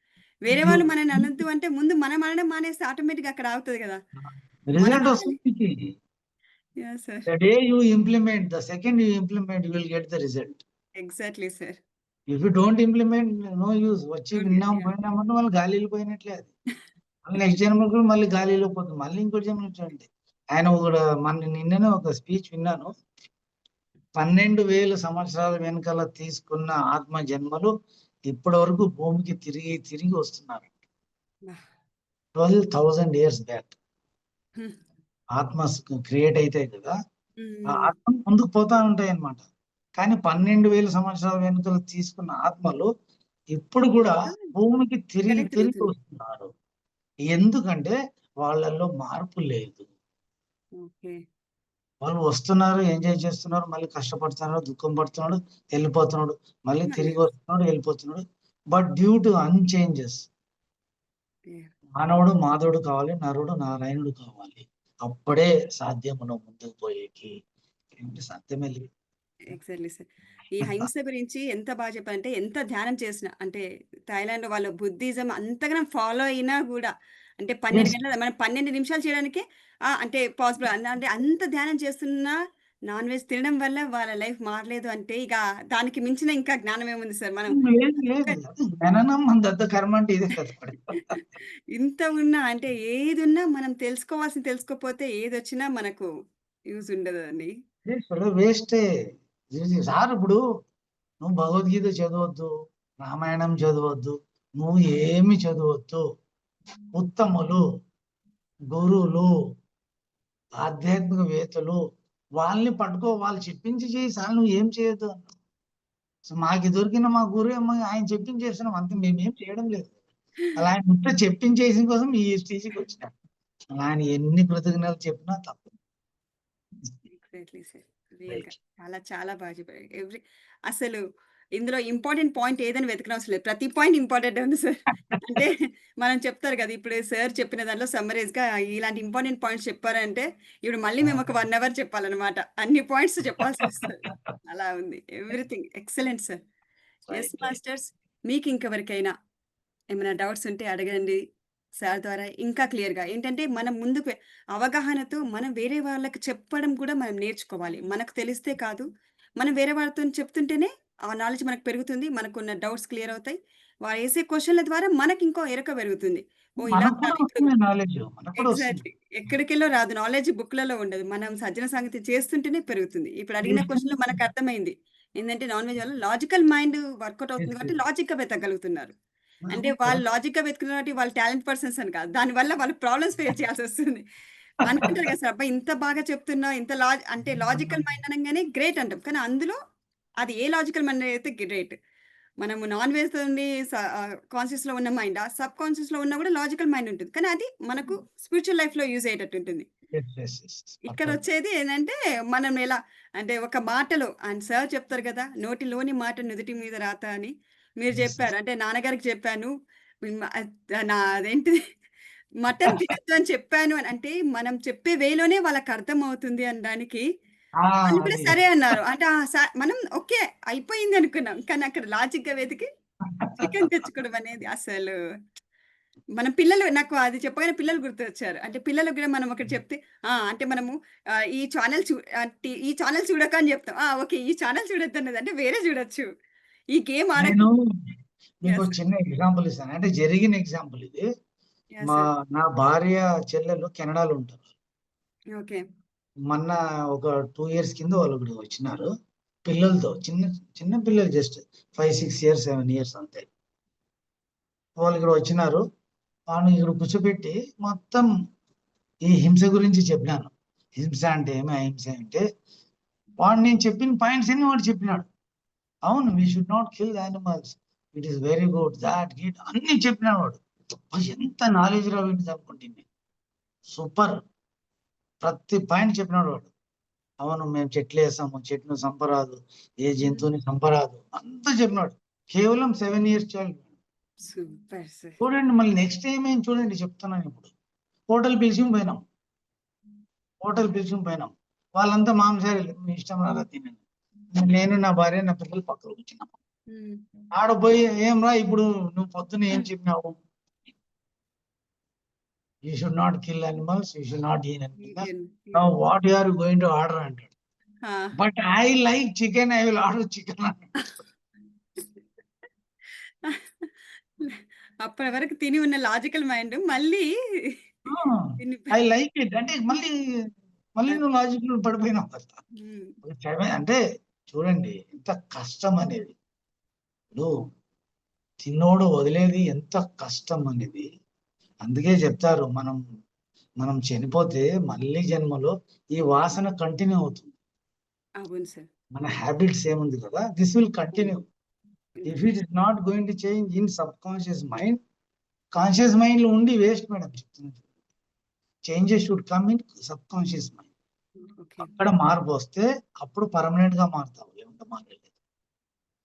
వేరే యు వాళ్ళు మనల్ని అనొద్దు అంటే ముందు మనం అనడం మానేస్తే ఆటోమేటిక్‌గా అక్కడ ఆగుతది కదా! మనం రిజల్ట్ ఆగాలి. వస్తుంది మీకు. Yeah! Sir. The day you implement, the second you implement, you will get the result. Exactly sir. If you don't implement, no use. వచ్చి డోంట్ విన్నాం యాహ్! పోయినామంటే వాళ్ళు గాలిలో పోయినట్లే అది. మళ్ళీ నెక్స్ట్ జన్మలో కూడా మళ్ళీ గాలిలో పోతుంది. మళ్ళీ ఇంకో జన్మ చూడండి. ఆయన కూడా నిన్ననే ఒక స్పీచ్ విన్నాను. 12,000 సంవత్సరాల వెనకాల తీసుకున్న ఆత్మ జన్మలు ఇప్పటి వరకు భూమికి తిరిగి తిరిగి వస్తున్నారు. వాహ్! 12,000 years బ్యాక్ హ్మ్. ఆత్మ క్రియేట్ అయితాయి కదా. ఆ హ్మ్. ఆత్మ ముందుకు పోతా ఉంటాయి అన్నమాట. కానీ 12,000 సంవత్సరాల వెనుకలు తీసుకున్న ఆత్మలు ఇప్పుడు కూడా ఇంకా భూమికి తిరిగి ఇక్కడే తిరిగి తిరుగుతుంది. వస్తున్నారు. ఎందుకంటే వాళ్ళల్లో మార్పు లేదు. ఓకే. వాళ్ళు వస్తున్నారు, ఎంజాయ్ చేస్తున్నారు, మళ్ళీ కష్టపడుతున్నారు, దుఃఖం పడుతున్నాడు, వెళ్ళిపోతున్నాడు, మళ్ళీ తిరిగి యాహ్! వస్తున్నాడు, వెళ్ళిపోతున్నాడు. But due to unchanges yeah! మానవుడు మాధవుడు కావాలి, నరుడు నారాయణుడు కావాలి. అప్పుడే సాధ్యము నువ్వు ముందుకు పోయేకి. లేకుంటే సాధ్యమే లేదు. Exactly sir. ఈ అహింస గురించి ఎంత బాగా చెప్పారంటే, ఎంత ధ్యానం చేసినా అంటే థాయిలాండ్ వాళ్ళ బుద్ధిజం అంతగనం ఫాలో అయినా గూడా అంటే 12 యెస్. గంటలు మనం 12 నిమిషాలు చేయడానికే అంటే పాసిబుల్ అంటే అంత ధ్యానం చేస్తున్నా నాన్ వెజ్ తినడం వల్ల వాళ్ళ లైఫ్ మారలేదు అంటే ఇక దానికి మించిన ఇంకా జ్ఞానం ఏముంది సార్. మనం లేదు లేదు. అది జననం మన దత్త కర్మ అంటే ఇదే కదా మరి. ఇంత ఉన్నా అంటే ఏదున్నా మనం తెలుసుకోవాల్సింది తెలుసుకోకపోతే ఏదొచ్చినా మనకు యూజ్ ఉండదండి. వేస్టే. సార్ ఇప్పుడు నువ్వు భగవద్గీత చదవొద్దు, రామాయణం చదవద్దు, నువ్వు ఏమి చదవద్దు. ఉత్తములు, గురువులు, ఆధ్యాత్మికవేత్తలు, వాళ్ళని పట్టుకో, వాళ్ళు చెప్పించి చేయి, సార్ నువ్వు ఏం చేయొద్దు అన్నాడు. సో మాకు దొరికిన మా గురువు ఏమో ఆయన చెప్పించి చేస్తున్నాం అంతే, మేమేం చేయడం లేదు. అలా ఆయన ముట్ట చెప్పించేసిన కోసం ఈ స్టేజ్కి వచ్చినాం. అలా ఆయన ఎన్ని కృతజ్ఞతలు చెప్పినా తప్పు. Exactly sir. రియల్ గా చాలా చాలా బాగా చెప్పారు. అసలు ఇందులో ఇంపార్టెంట్ పాయింట్ ఏదని వెతకనవసరం లేదు. ప్రతి పాయింట్ ఇంపార్టెంట్ ఉంది సార్. అంటే మనం చెప్తారు కదా, ఇప్పుడు సార్ చెప్పిన దాంట్లో సమ్మరైజ్ గా ఇలాంటి ఇంపార్టెంట్ పాయింట్స్ చెప్పారంటే ఇప్పుడు మళ్ళీ మేము ఒక 1 అవర్ చెప్పాలన్నమాట. అన్ని పాయింట్స్ చెప్పాల్సి వస్తుంది. అలా ఉంది. Everything excellent sir. Yes masters, మీకు ఇంకెవరికైనా ఏమైనా డౌట్స్ ఉంటే అడగండి సార్ ద్వారా ఇంకా క్లియర్‌గా. ఏంటంటే మనం ముందుకు అవగాహనతో మనం వేరే వాళ్ళకి చెప్పడం కూడా మనం నేర్చుకోవాలి. మనకు తెలిస్తే కాదు, మనం వేరే వాళ్ళతోని చెప్తుంటేనే ఆ నాలెడ్జ్ మనకు పెరుగుతుంది. మనకున్న డౌట్స్ క్లియర్ అవుతాయి. వారేసే క్వెషన్‌ల ద్వారా మనకింకో ఎరక పెరుగుతుంది. ఓహ్! ఇలా మనకు కూడా ఉండాలి ఇప్పుడు. వస్తుంది నాలెడ్జ్, మనకు కూడా వస్తుంది. ఎగ్జాక్ట్‌లీ. ఎక్కడికెళ్ళో రాదు. నాలెడ్జ్ బుక్‌లలో ఉండదు. మనం సజ్జన సంగతి చేస్తుంటేనే పెరుగుతుంది. ఇప్పుడు అడిగిన క్వెషన్‌లో మనకు అర్థమైంది. ఏందంటే నాన్ వెజ్ వల్ల లాజికల్ మైండ్ వర్కౌట్ అవుతుంది కాబట్టి లాజిక్‌గా వెతకగలుగుతున్నారు. అంటే వాళ్ళు లాజిక్‌గా వెతుకుతున్నారు కాబట్టి వాళ్ళు టాలెంట్ పర్సన్స్ అని కాదు. దానివల్ల వాళ్ళు ప్రాబ్లమ్స్ ఫేస్ చేయాల్సొస్తుంది. అనుకుంటారు కదా సార్, అబ్బా! ఇంత బాగా చెప్తున్నావు, ఇంత అంటే లాజికల్ మైండ్ అనంగానే గ్రేట్ అంటాం. కానీ అందులో అది ఏ లాజికల్ మైండ్ అయితే గ్రేట్. మనము నాన్ వెజ్‌తోని కాన్షియస్‌లో ఉన్న మైండ్, ఆ సబ్ కాన్షియస్‌లో ఉన్నా కూడా లాజికల్ మైండ్ ఉంటుంది. కానీ అది మనకు స్పిరిచ్యువల్ లైఫ్‌లో యూజ్ అయ్యేటట్టు ఉంటుంది. ఇక్కడొచ్చేది ఏందంటే, మనం ఎలా అంటే ఒక మాటలో అండ్ సార్ చెప్తారు గదా! నోటిలోని మాట నుదిటి మీద రాత అని. మీరు జెప్పారు. అంటే నాన్నగారికి చెప్పాను. నా అదేంటిది మటన్ తినొద్దు అని చెప్పాను అని. అంటే మనం చెప్పే వేలోనే వాళ్ళకర్థమవుతుంది అనడానికి వాళ్ళు కూడా అది సరే అన్నారు. అంటే మనం ఓకే. అయిపోయింది అనుకున్నాం. కానీ అక్కడ లాజిక్‌గా వెతికి చికెన్ తెచ్చుకోవడం అనేది అసలు మనం పిల్లలు నాకు అది చెప్పగానే పిల్లలు గుర్తొచ్చారు. అంటే పిల్లలకు గూడా మనం ఒకటి చెప్తే అంటే మనము ఈ ఛానెల్ ఈ ఛానెల్ చూడకు అని జెప్తాం. ఓకే. ఈ ఛానెల్ చూడొద్దన్నది అంటే వేరే జూడొచ్చు. ఈ గేమ్ నేను మీకు యెస్ సార్. చిన్న ఎగ్జాంపుల్ ఇస్తాను. అంటే జరిగిన ఎగ్జాంపుల్ ఇది. యాహ్! మా సార్. నా భార్య చెల్లెలు కెనడాలో ఉంటారు. ఓకే. మొన్న ఒక 2 ఇయర్స్ కింద వాళ్ళు ఇక్కడికి వచ్చినారు. పిల్లలతో చిన్న చిన్న పిల్లలు జస్ట్ 5, 6 ఇయర్స్, 7 ఇయర్స్ అంతే. వాళ్ళు ఇక్కడ వచ్చినారు. వాళ్ళని ఇక్కడ కూర్చోబెట్టి మొత్తం ఈ హింస గురించి చెప్పినాను. హింస అంటే ఏమి, అహింస అంటే వాడు నేను చెప్పిన పాయింట్స్ అన్ని వాడు చెప్పినాడు. అవును, we should not kill animals. It is very good that get అన్ని చెప్పినాడు వాడు. ఎంత నాలెడ్జ్ రా వీడిది అనుకుంటుంది. సూపర్. ప్రతి పాయింట్ చెప్పినాడు వాడు. అవును, మేము చెట్లు వేసాము, చెట్టును చంపరాదు, ఏ జంతువుని చంపరాదు, అంతా చెప్పినాడు. కేవలం 7 ఇయర్స్ చైల్డ్. Super sir. చూడండి మళ్ళీ నెక్స్ట్ ఏమైంది చూడండి, చెప్తున్నాను ఇప్పుడు. హోటల్ పిలిచి పోయినాం. వాళ్ళంతా మాంసాహారులు, మీ ఇష్టం రాదా తినండి. నేను నా భార్య నా పిల్లలు పక్కన కూర్చున్నాం. హ్మ్. ఆడ పోయి ఏం రా ఇప్పుడు నువ్వు పొద్దున్న ఏం చెప్పినావు, you should not kill animals, you should not eat animals. Weekend. Now what you are going to order అంటాడు. ఆ! But I like chicken, I will order chicken అన్నాడు. అప్పటి వరకు తిని ఉన్న లాజికల్ మైండ్ మళ్ళీ దీన్ని ఐ లైక్ ఇట్ అంటే మళ్ళీ నువ్వు లాజిక్ లో పడిపోయినావు కదా. హ్మ్. అంటే చూడండి ఎంత కష్టం అనేది. ఇప్పుడు తిన్నోడు వదిలేది ఎంత కష్టం అనేది. అందుకే చెప్తారు, మనం చనిపోతే మళ్ళీ జన్మలో ఈ వాసన కంటిన్యూ అవుతుంది. అవును సార్. మన హ్యాబిట్స్ ఏముంది కదా, this will continue. If it is not going to change in sub conscious mind, conscious mind లో ఉండి వేస్ట్ మేడం చెప్తున్నాను. Changes should come in sub conscious mind. Okay. అక్కడ మార్పు వస్తే అప్పుడు పర్మనెంట్ గా మారుతావు, లేకుంటే మారలేదు.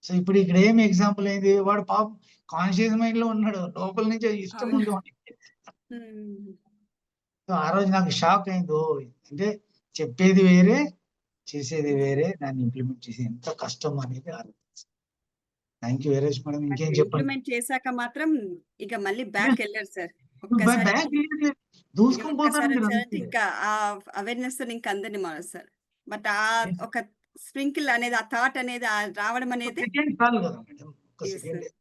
సో ఇప్పుడు ఇక్కడ ఏం ఎగ్జాంపుల్ అయింది, వాడు పాపం కాన్షియస్ మైండ్ లో ఉన్నాడు, లోపల నుంచి ఇష్టం అవును. ఉంది వాడికి. హ్మ్. సో ఆ రోజు నాకు షాక్ అయింది. అంటే చెప్పేది వేరే, చేసేది వేరే, దాన్ని ఇంప్లిమెంట్ చేసి ఎంత కష్టం అనేది. Thank you very much madam. ఇంకేం చెప్పండి. ఇంప్లిమెంట్ చేశాక మాత్రం ఇక మళ్ళీ బ్యాక్ ఎళ్ళరు సార్. ఒక్కసారి బ్యాక్ ఇక దూసుకొని ఒక్కసారి పోతారు మీరు వచ్చారంటే అంతే. ఇంకా ఆ అవేర్‌నెస్‌తోని ఇంక అందరిని మారుస్తారు. బట్ ఒక స్ప్రింకిల్ అనేది, ఆ థాట్ అనేది రావడం ఒక అనేది సెకండ్ చాలు కదా మేడం, ఒక yes second. Sir.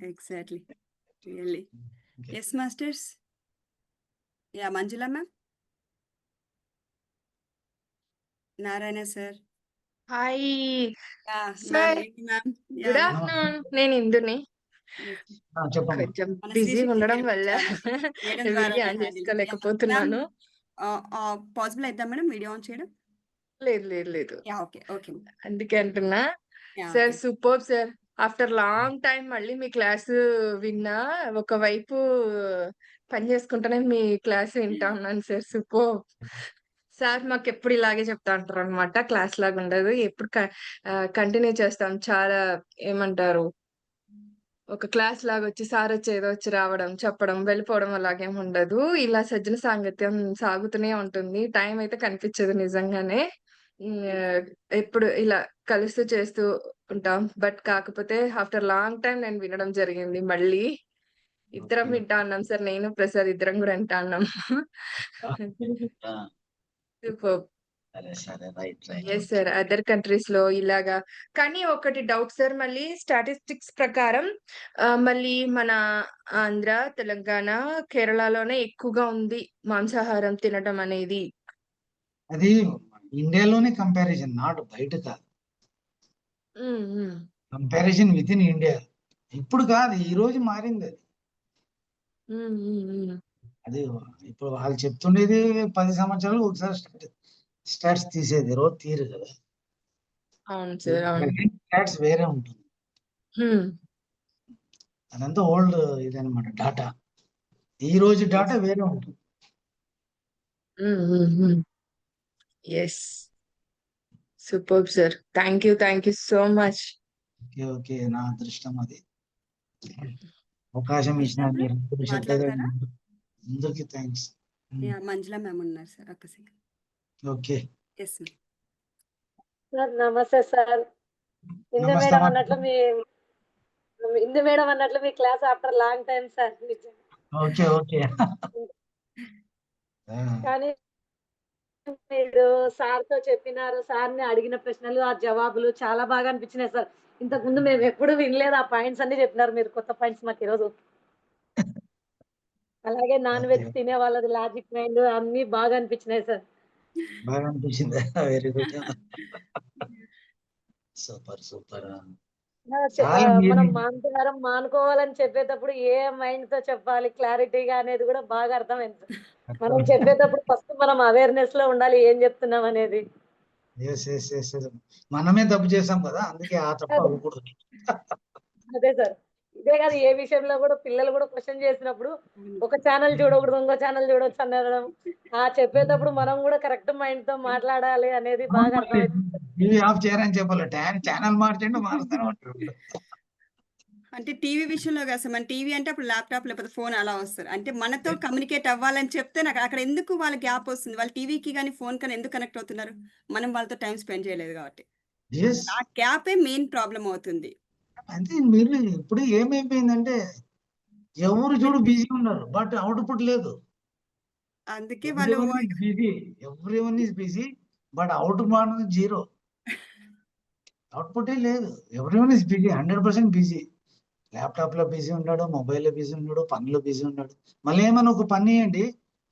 Exactly. Really. Yes masters. Yeah! Manjula ma'am. Narayana sir. Hi ma'am sir, ఏంటి మ్యామ్? Good ma'am. ఆఫ్టర్నూన్. నేను ఇందుని Yes. చెప్పమ్మా. కొంచెం మన బిజీగా శ్రీశక్తి ఉండడం పిరమిడ్ వల్ల ఛానల్ చేయడం ద్వారా వీడియో ఆన్ చేసుకోలేకపోతున్నాను. పాసిబుల్ అయిద్దాం మేడం వీడియో ఆన్ చేయడం? లేదు లేదు లేదు, యా ఓకే ఓకే అందుకే అంటున్నా. Yeah sir okay super sir, after long time మళ్ళీ మీ క్లాస్ విన్నా. ఒకవైపు పని చేసుకుంటానే మీ క్లాస్ వింటా ఉన్నాను సార్. సూపర్ సార్, మాకు ఎప్పుడు ఇలాగే చెప్తా ఉంటారు అనమాట. క్లాస్ లాగా ఉండదు, ఎప్పుడు కంటిన్యూ చేస్తాం. చాలా ఏమంటారు, ఒక క్లాస్ లాగా వచ్చి సార్ వచ్చి ఏదో వచ్చి రావడం చెప్పడం వెళ్ళిపోవడం అలాగేం ఉండదు. ఇలా సజ్జన సాంగత్యం సాగుతూనే ఉంటుంది. టైం అయితే కనిపించదు నిజంగానే. ఉమ్, ఎప్పుడు ఇలా కలుస్తూ చేస్తూ ఉంటాం. బట్ కాకపోతే ఆఫ్టర్ లాంగ్ టైం నేను వినడం జరిగింది మళ్ళీ. ఇద్దరం వింటా ఉన్నాం సార్, నేను ప్రసాద్ ఇద్దరం కూడా వింటా ఉన్నాం. సూపర్. సరే right yes sir, other countries లో ఇలాగా. కానీ ఒకటి డౌట్ సార్, మళ్ళీ స్టాటిస్టిక్స్ ప్రకారం మళ్ళీ మన ఆంధ్ర, తెలంగాణ, కేరళలోనే ఎక్కువగా ఉంది మాంసాహారం తినడం అనేది. అది ఇండియాలోనే కంపారిజన్, నాట్ బయట కాదు. ఉమ్, ఉమ్, కంపారిజన్ విత్ ఇన్ ఇండియా. ఇప్పుడు కాదు, ఈ రోజు మారింది అది. ఉమ్, ఉమ్, ఉమ్. అది ఇప్పుడు వాళ్ళు చెప్తుండేది 10 సంవత్సరాలు ఒకసారి స్టాట్స్ తీసేది, రోజు తీరు కదా. అవును సార్, అవును. స్టాట్స్ వేరే ఉంటుంది. ఉమ్, అదంతా ఓల్డ్ ఇదనమాట డాటా. ఈ రోజు డాటా వేరే ఉంటుంది. Um, um, um. Yes, super sir. Thank you so much. Okay okay, నా అదృష్టం అది. అవకాశం ఇచ్చిన మంజుల మీరు మ్యామ్ శ్రద్ధగా మాట్లాడతారా? అందరికీ థ్యాంక్స్. యా మంజుల మ్యామ్ ఉన్నారు సార్, ఒక్క second. Okay, yes ma'am. Sir నమస్తే సార్. ఇందు నమస్తే మేడం అమ్మా. అన్నట్లు మీ class after long time sir. Okay okay. కానీ మీరు సార్ తో చెప్పినారు, సార్ని అడిగిన ప్రశ్నలు ఆ జవాబులు చాలా బాగా అనిపించినాయి సార్. ఇంతకు ముందు మేము ఎప్పుడు వినలేదు ఆ పాయింట్స్ అన్ని చెప్పినారు మీరు, కొత్త పాయింట్స్ మాకు ఈరోజు. అలాగే నాన్ వెజ్ తినే వాళ్ళది లాజిక్ మైండ్ అన్ని బాగా అనిపించినాయి సార్. బాగా అనిపించింది. Very good. Super super. చాలా మనం మాంసాహారం మానుకోవాలని చెప్పేటప్పుడు ఏ మైండ్ తో చెప్పాలి క్లారిటీగా అనేది కూడా బాగా అర్థమైంది సార్. మనం చెప్పేటప్పుడు ఫస్ట్ మనం అవేర్నెస్ లో ఉండాలి ఏం చెప్తున్నాం అనేది. మనమే తప్పు చేసాం కదా, అందుకే ఆ తప్పు అవ్వకూడదు. అదే సార్, ఇదే కాదు ఏ విషయంలో కూడా పిల్లలు కూడా క్వశ్చన్ చేసినప్పుడు ఒక ఛానల్ చూడకూడదు ఇంకో ఛానల్ చూడొచ్చు అనడం, చెప్పేటప్పుడు మనం కూడా కరెక్ట్ మైండ్ తో మాట్లాడాలి అనేది బాగా అర్థమైంది. టీవీ ఆఫ్ చేయరని చెప్పాలి, ఛానల్ మార్చండి మారుతానే ఉంటారు. అంటే టీవీ విషయంలో కాదు సార్, మన టీవీ అంటే అప్పుడు ల్యాప్టాప్ లేకపోతే ఫోన్ అలా వస్తారు. అంటే మనతో కమ్యూనికేట్ అవ్వాలని చెప్తే నాకు అక్కడ ఎందుకు వాళ్ళ గ్యాప్ వస్తుంది? వాళ్ళు టీవీకి కానీ ఫోన్ కానీ ఎందుకు కనెక్ట్ అవుతున్నారు? మనం వాళ్ళతో టైం స్పెండ్ చేయలేదు కాబట్టి. ఆ గ్యాపే మెయిన్ ప్రాబ్లం అవుతుంది. అంటే మీరు ఇప్పుడు ఏమైపోయిందంటే ఎవరు చూడు బిజీ ఉన్నారు, బట్ అవుట్పుట్ లేదు. అందుకే వాళ్ళు busy, everyone is busy, but out మాత్రం జీరో. అవుట్పుటే లేదు. Everyone is busy, 100% busy. Laptop లో బిజీ ఉన్నాడు, మొబైల్ లో బిజీ ఉన్నాడు, పనిలో బిజీ ఉన్నాడు. మళ్ళీ ఏమైనా ఒక పని ఇవ్వండి,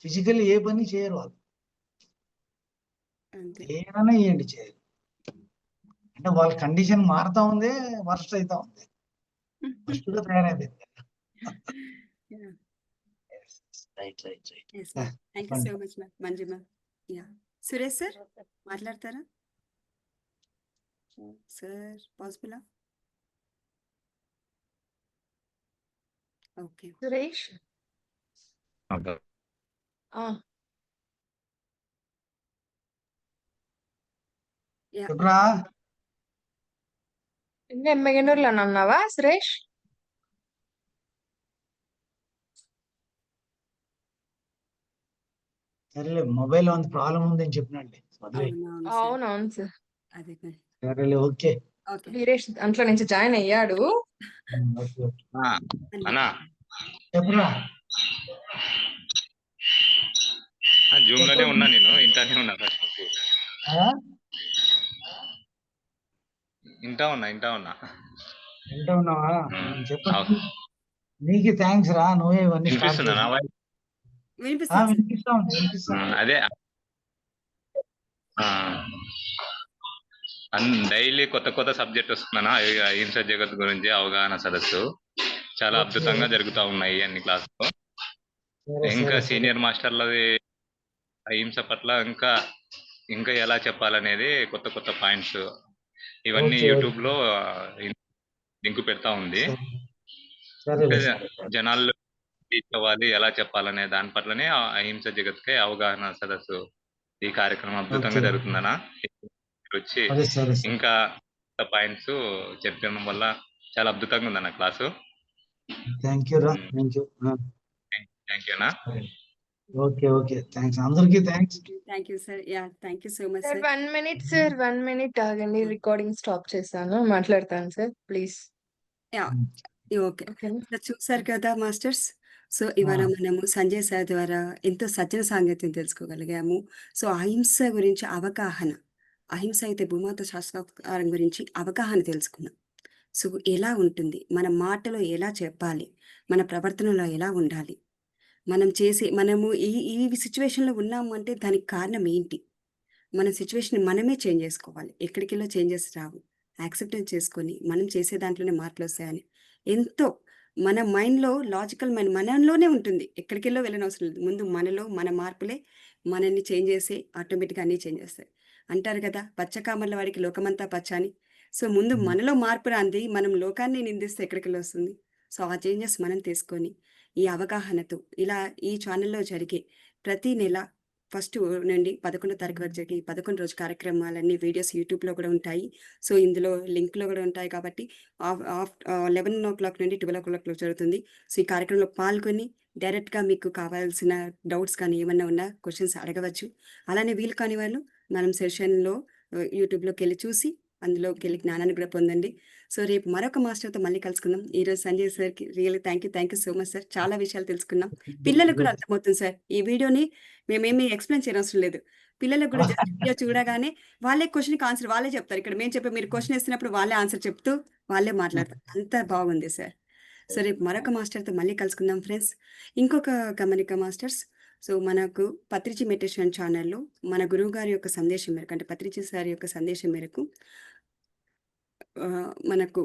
ఫిజికల్ ఏ పని చేయరు వాళ్ళు. ఏమైనా ఇవ్వండి చేయరు. అంటే వాళ్ళ కండిషన్ మారుతా ఉంది, వర్స్ట్ అవుతా ఉంది, వర్స్ట్ గా తయారైపోయింది. Right right right. Thank you so much ma'am. Manju ma'am. Yeah Suresh sir మాట్లాడతారా సార్? పాసిబులా? ఓకే సురేష్, చెప్పరా. ఇంకా ఎమ్మెగనూరులో ఉన్నావా సురేష్? సరేలే, మొబైల్ లో ప్రాబ్లం ఉందని చెప్పినండి. అవునవును సార్. అదే సరేలే, ఓకే. వీరేష్ దాంట్లో నుంచి జాయిన్ అయ్యాడు. అన్నా చెప్పరా. జూమ్ లోనే ఉన్నా, నేను ఇంటానే ఉన్నా. ఇంటా ఉన్నా వింటా ఉన్నావా? చెప్పండి. నీకు థ్యాంక్స్ రా, నువ్వే ఇవన్నీ స్టార్ట్ వినిపిస్తున్నా వినిపిస్తా ఉంది. అదే డైలీ కొత్త కొత్త సబ్జెక్ట్ వస్తున్నానా, అహింస జగత్ గురించి అవగాహన సదస్సు చాలా ఓకే. అద్భుతంగా జరుగుతూ ఉన్నాయి అన్ని క్లాసులు. సరే ఇంకా సరే సరే సీనియర్ మాస్టర్లది అహింస పట్ల ఇంకా ఇంకా ఎలా చెప్పాలనేది కొత్త కొత్త పాయింట్స్ ఇవన్నీ ఓకే యూట్యూబ్ ఓకే లో లింక్ పెడతా ఉంది. సరే సరేలే అంటే సరే సరే జనాల్లో రీచ్ అవ్వాలి, ఎలా చెప్పాలనే దాని పట్లనే ఆ అహింస జగత్కే అవగాహన సదస్సు ఈ కార్యక్రమం అద్భుతంగా ఓకే జరుగుతుందనా. వచ్చి సరే సరే సరే ఇంకా పాయింట్స్ చెప్పడం వల్ల చాలా అద్భుతంగా ఉందన్న క్లాసు. థ్యాంక్ యూ రా థ్యాంక్ యూ థ్యాంక్ యూ అన్నా. ఓకే ఓకే థ్యాంక్స్ అందరికీ thanks thank you sir. Yeah thank you so much sir sir. 1 minute sir, 1 minute ఆగండి. రికార్డింగ్ స్టాప్ చేశాను. మాట్లాడతాను సార్ ప్లీజ్. Yeah okay. ఓకేనా? సో చూసారు కదా masters. So ఇవాళ మనము సంజయ్ సార్ ద్వారా ఎంతో సజ్జన సాంగత్యం తెలుసుకోగలిగాము. సో అహింస గురించి అవగాహన, అహింస అయితే భూమాత శాస్త్రం గురించి అవగాహన తెలుసుకున్నాం. సో ఎలా ఉంటుంది, మన మాటలో ఎలా చెప్పాలి, మన ప్రవర్తనలో ఎలా ఉండాలి, మనము ఈ సిచ్యువేషన్లో ఉన్నాము అంటే దానికి కారణం ఏంటి, మన సిచ్యువేషన్ మనమే చేంజ్ చేసుకోవాలి. ఎక్కడికెళ్ళో చేంజెస్ రావు. యాక్సెప్టెన్స్ చేసుకొని మనం చేసే దాంట్లోనే మార్పులొస్తాయని ఎంతో మన మైండ్‌లో లాజికల్ మైండ్ మనలోనే ఉంటుంది. ఎక్కడికెళ్ళో వెళ్ళనవసరం లేదు. ముందు మనలో మన మార్పులే మనల్ని చేంజ్ చేసి ఆటోమేటిక్‌గా అన్నీ చేంజ్ చేస్తాయి. అంటారు కదా! పచ్చ కామర్ల వాడికి లోకమంతా పచ్చ అని. సో ముందు మనలో మార్పు రానిది మనం లోకాన్ని నిందిస్తే ఎక్కడికెళ్ళొస్తుంది? సో ఆ చేంజెస్ మనం తీసుకొని ఈ అవగాహనతో ఇలా ఈ ఛానెల్‌లో జరిగే ప్రతి నెల ఫస్ట్ నుండి 11 తారీఖు వరకు జరిగే ఈ 11 రోజు కార్యక్రమాలన్నీ వీడియోస్ యూట్యూబ్‌లో కూడా ఉంటాయి. సో ఇందులో లింక్‌లు కూడా ఉంటాయి కాబట్టి 11:00 నుండి 12:00 జరుగుతుంది. సో ఈ కార్యక్రమంలో పాల్గొని డైరెక్ట్‌గా మీకు కావాల్సిన డౌట్స్ కానీ ఏమన్నా ఉన్నా క్వెషన్స్ అడగవచ్చు. అలానే వీలు కాని వాళ్ళు మనం సెషన్‌లో యూట్యూబ్‌లోకెళ్ళి చూసి అందులోకెళ్ళి జ్ఞానాన్ని కూడా పొందండి. సో రేపు మరొక మాస్టర్‌తో మళ్ళీ కలుసుకుందాం. ఈరోజు సంజయ్ సార్‌కి really thank you so much sir. చాలా విషయాలు తెలుసుకున్నాం. పిల్లలకు కూడా అర్థమవుతుంది సార్. ఈ వీడియోని మేమేమి ఎక్స్‌ప్లెయిన్ చేయనవసరం లేదు. పిల్లలకు కూడా జస్ట్ వీడియో చూడగానే వాళ్ళే క్వెషన్‌కి ఆన్సర్ వాళ్ళే చెప్తారు. ఇక్కడ మేము చెప్పే మీరు క్వెషన్ ఇస్తున్నప్పుడు వాళ్ళే ఆన్సర్ చెప్తూ వాళ్ళే మాట్లాడతారు. అంత బాగుంది సార్. సో రేపు మరొక మాస్టర్‌తో మళ్ళీ కలుసుకుందాం ఫ్రెండ్స్. ఇంకొక గమనిక మాస్టర్స్. సో మనకు పత్రిజీ మెడిటేషన్ ఛానెల్‌లో మన గురువుగారి యొక్క సందేశం మేరకు అంటే పత్రిజీ సార్ యొక్క సందేశం మేరకు మనకు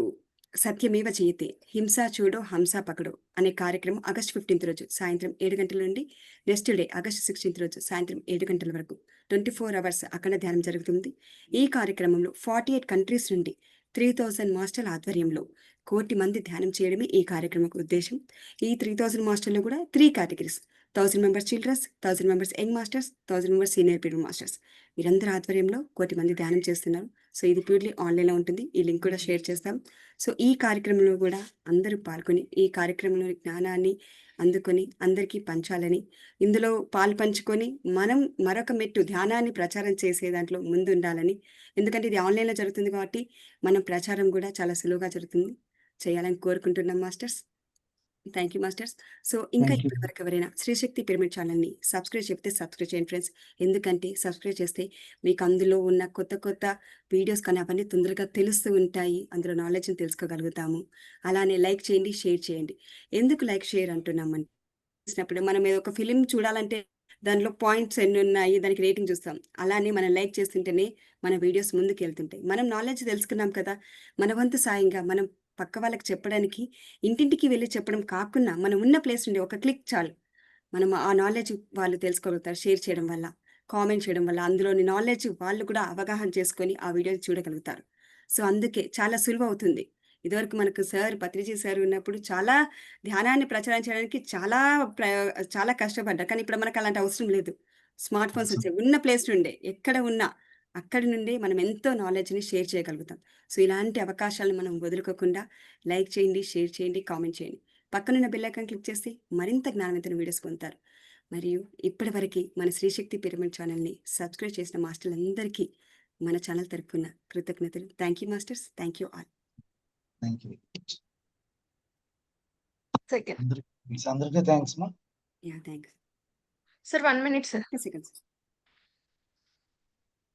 సత్యమేవ జయతే హింస చూడో హంస పకడో అనే కార్యక్రమం ఆగస్ట్ 15th రోజు సాయంత్రం 7 గంటల నుండి నెక్స్ట్ డే ఆగస్ట్ 16th రోజు సాయంత్రం 7 గంటల వరకు 24 అవర్స్ అక్కడ ధ్యానం జరుగుతుంది. ఈ కార్యక్రమంలో 48 కంట్రీస్ నుండి 3000 మాస్టర్ల ఆధ్వర్యంలో 1,00,00,000 మంది ధ్యానం చేయడమే ఈ కార్యక్రమం ఉద్దేశం. ఈ 3000 మాస్టర్లు కూడా 3 categories 1000 members childrens, 1000 members young masters, 1000 members senior period masters వీరందరి ఆధ్వర్యంలో 1,00,00,000 మంది ధ్యానం చేస్తున్నారు. సో ఇది ప్యూర్లీ ఆన్లైన్‌లో ఉంటుంది. ఈ లింక్ కూడా షేర్ చేస్తాం. సో ఈ కార్యక్రమంలో కూడా అందరూ పాల్గొని ఈ కార్యక్రమంలోని జ్ఞానాన్ని అందుకొని అందరికీ పంచాలని, ఇందులో పాలు పంచుకొని మనం మరొక మెట్టు ధ్యానాన్ని ప్రచారం చేసే దాంట్లో ముందుండాలని. ఎందుకంటే ఇది ఆన్లైన్‌లో జరుగుతుంది కాబట్టి మనం ప్రచారం కూడా చాలా సులువుగా జరుగుతుంది. చేయాలని కోరుకుంటున్నాం masters. Thank you masters. So ఇంకా థ్యాంక్ యూ ఇప్పటివరకు ఎవరైనా శ్రీశక్తి పిరమిడ్ ఛానల్‌ని సబ్స్క్రైబ్ చేయండి ఫ్రెండ్స్. ఎందుకంటే సబ్స్క్రైబ్ చేస్తే మీకు అందులో ఉన్న కొత్త కొత్త వీడియోస్ కానీ అవన్నీ తొందరగా తెలుస్తూ ఉంటాయి. అందులో నాలెడ్జ్‌ని తెలుసుకోగలుగుతాము. అలానే లైక్ చేయండి, షేర్ చేయండి. ఎందుకు లైక్, షేర్ అంటున్నామంటే చూసినప్పుడు మనం ఏదో ఒక ఫిలిం చూడాలంటే దానిలో పాయింట్స్ ఎన్ని ఉన్నాయి దానికి రేటింగ్ చూస్తాం. అలానే మనం లైక్ చేస్తుంటేనే మన వీడియోస్ ముందుకెళ్తుంటాయి. మనం నాలెడ్జ్ తెలుసుకున్నాం కదా! మన వంతు సాయంగా మనం పక్క వాళ్ళకి చెప్పడానికి ఇంటింటికి వెళ్లి చెప్పడం కాకున్నా మనం ఉన్న ప్లేస్ నుండి ఒక క్లిక్ చాలు. మనం ఆ నాలెడ్జ్ వాళ్ళు తెలుసుకోగలుగుతారు షేర్ చేయడం వల్ల, కామెంట్ చేయడం వల్ల. అందులోని నాలెడ్జ్ వాళ్ళు కూడా అవగాహన చేసుకొని ఆ వీడియోని చూడగలుగుతారు. సో అందుకే చాలా సులువవుతుంది. ఇదివరకు మనకు పత్రిజీ సార్ ఉన్నప్పుడు చాలా ధ్యానాన్ని ప్రచారం చేయడానికి చాలా కష్టపడ్డారు. కానీ ఇప్పుడు మనకు అలాంటి అవసరం లేదు. స్మార్ట్ ఫోన్స్ వచ్చాయి. ఉన్న ప్లేస్ నుండే ఎక్కడ ఉన్నా అక్కడి నుండి మనం ఎంతో నాలెడ్జ్‌ని షేర్ చేయగలుగుతాం. సో ఇలాంటి అవకాశాలను మనం వదులుకోకుండా లైక్ చేయండి, షేర్ చేయండి, కామెంట్ చేయండి. పక్కనున్న బెల్ ఐకాన్ క్లిక్ చేసి మరింత జ్ఞానవంతమైన వీడియోస్ పొందుతారు. మరియు ఇప్పటివరకి మన శ్రీశక్తి పిరమిడ్ ఛానల్‌ని సబ్స్క్రైబ్ చేసిన మాస్టర్లందరికీ మన ఛానల్ తరపున కృతజ్ఞతలు. Thank you masters. Thank you all. Thank you second అందరికీ థ్యాంక్స్ మా yeah! Thanks. Sir 1 minute sir. 30 seconds.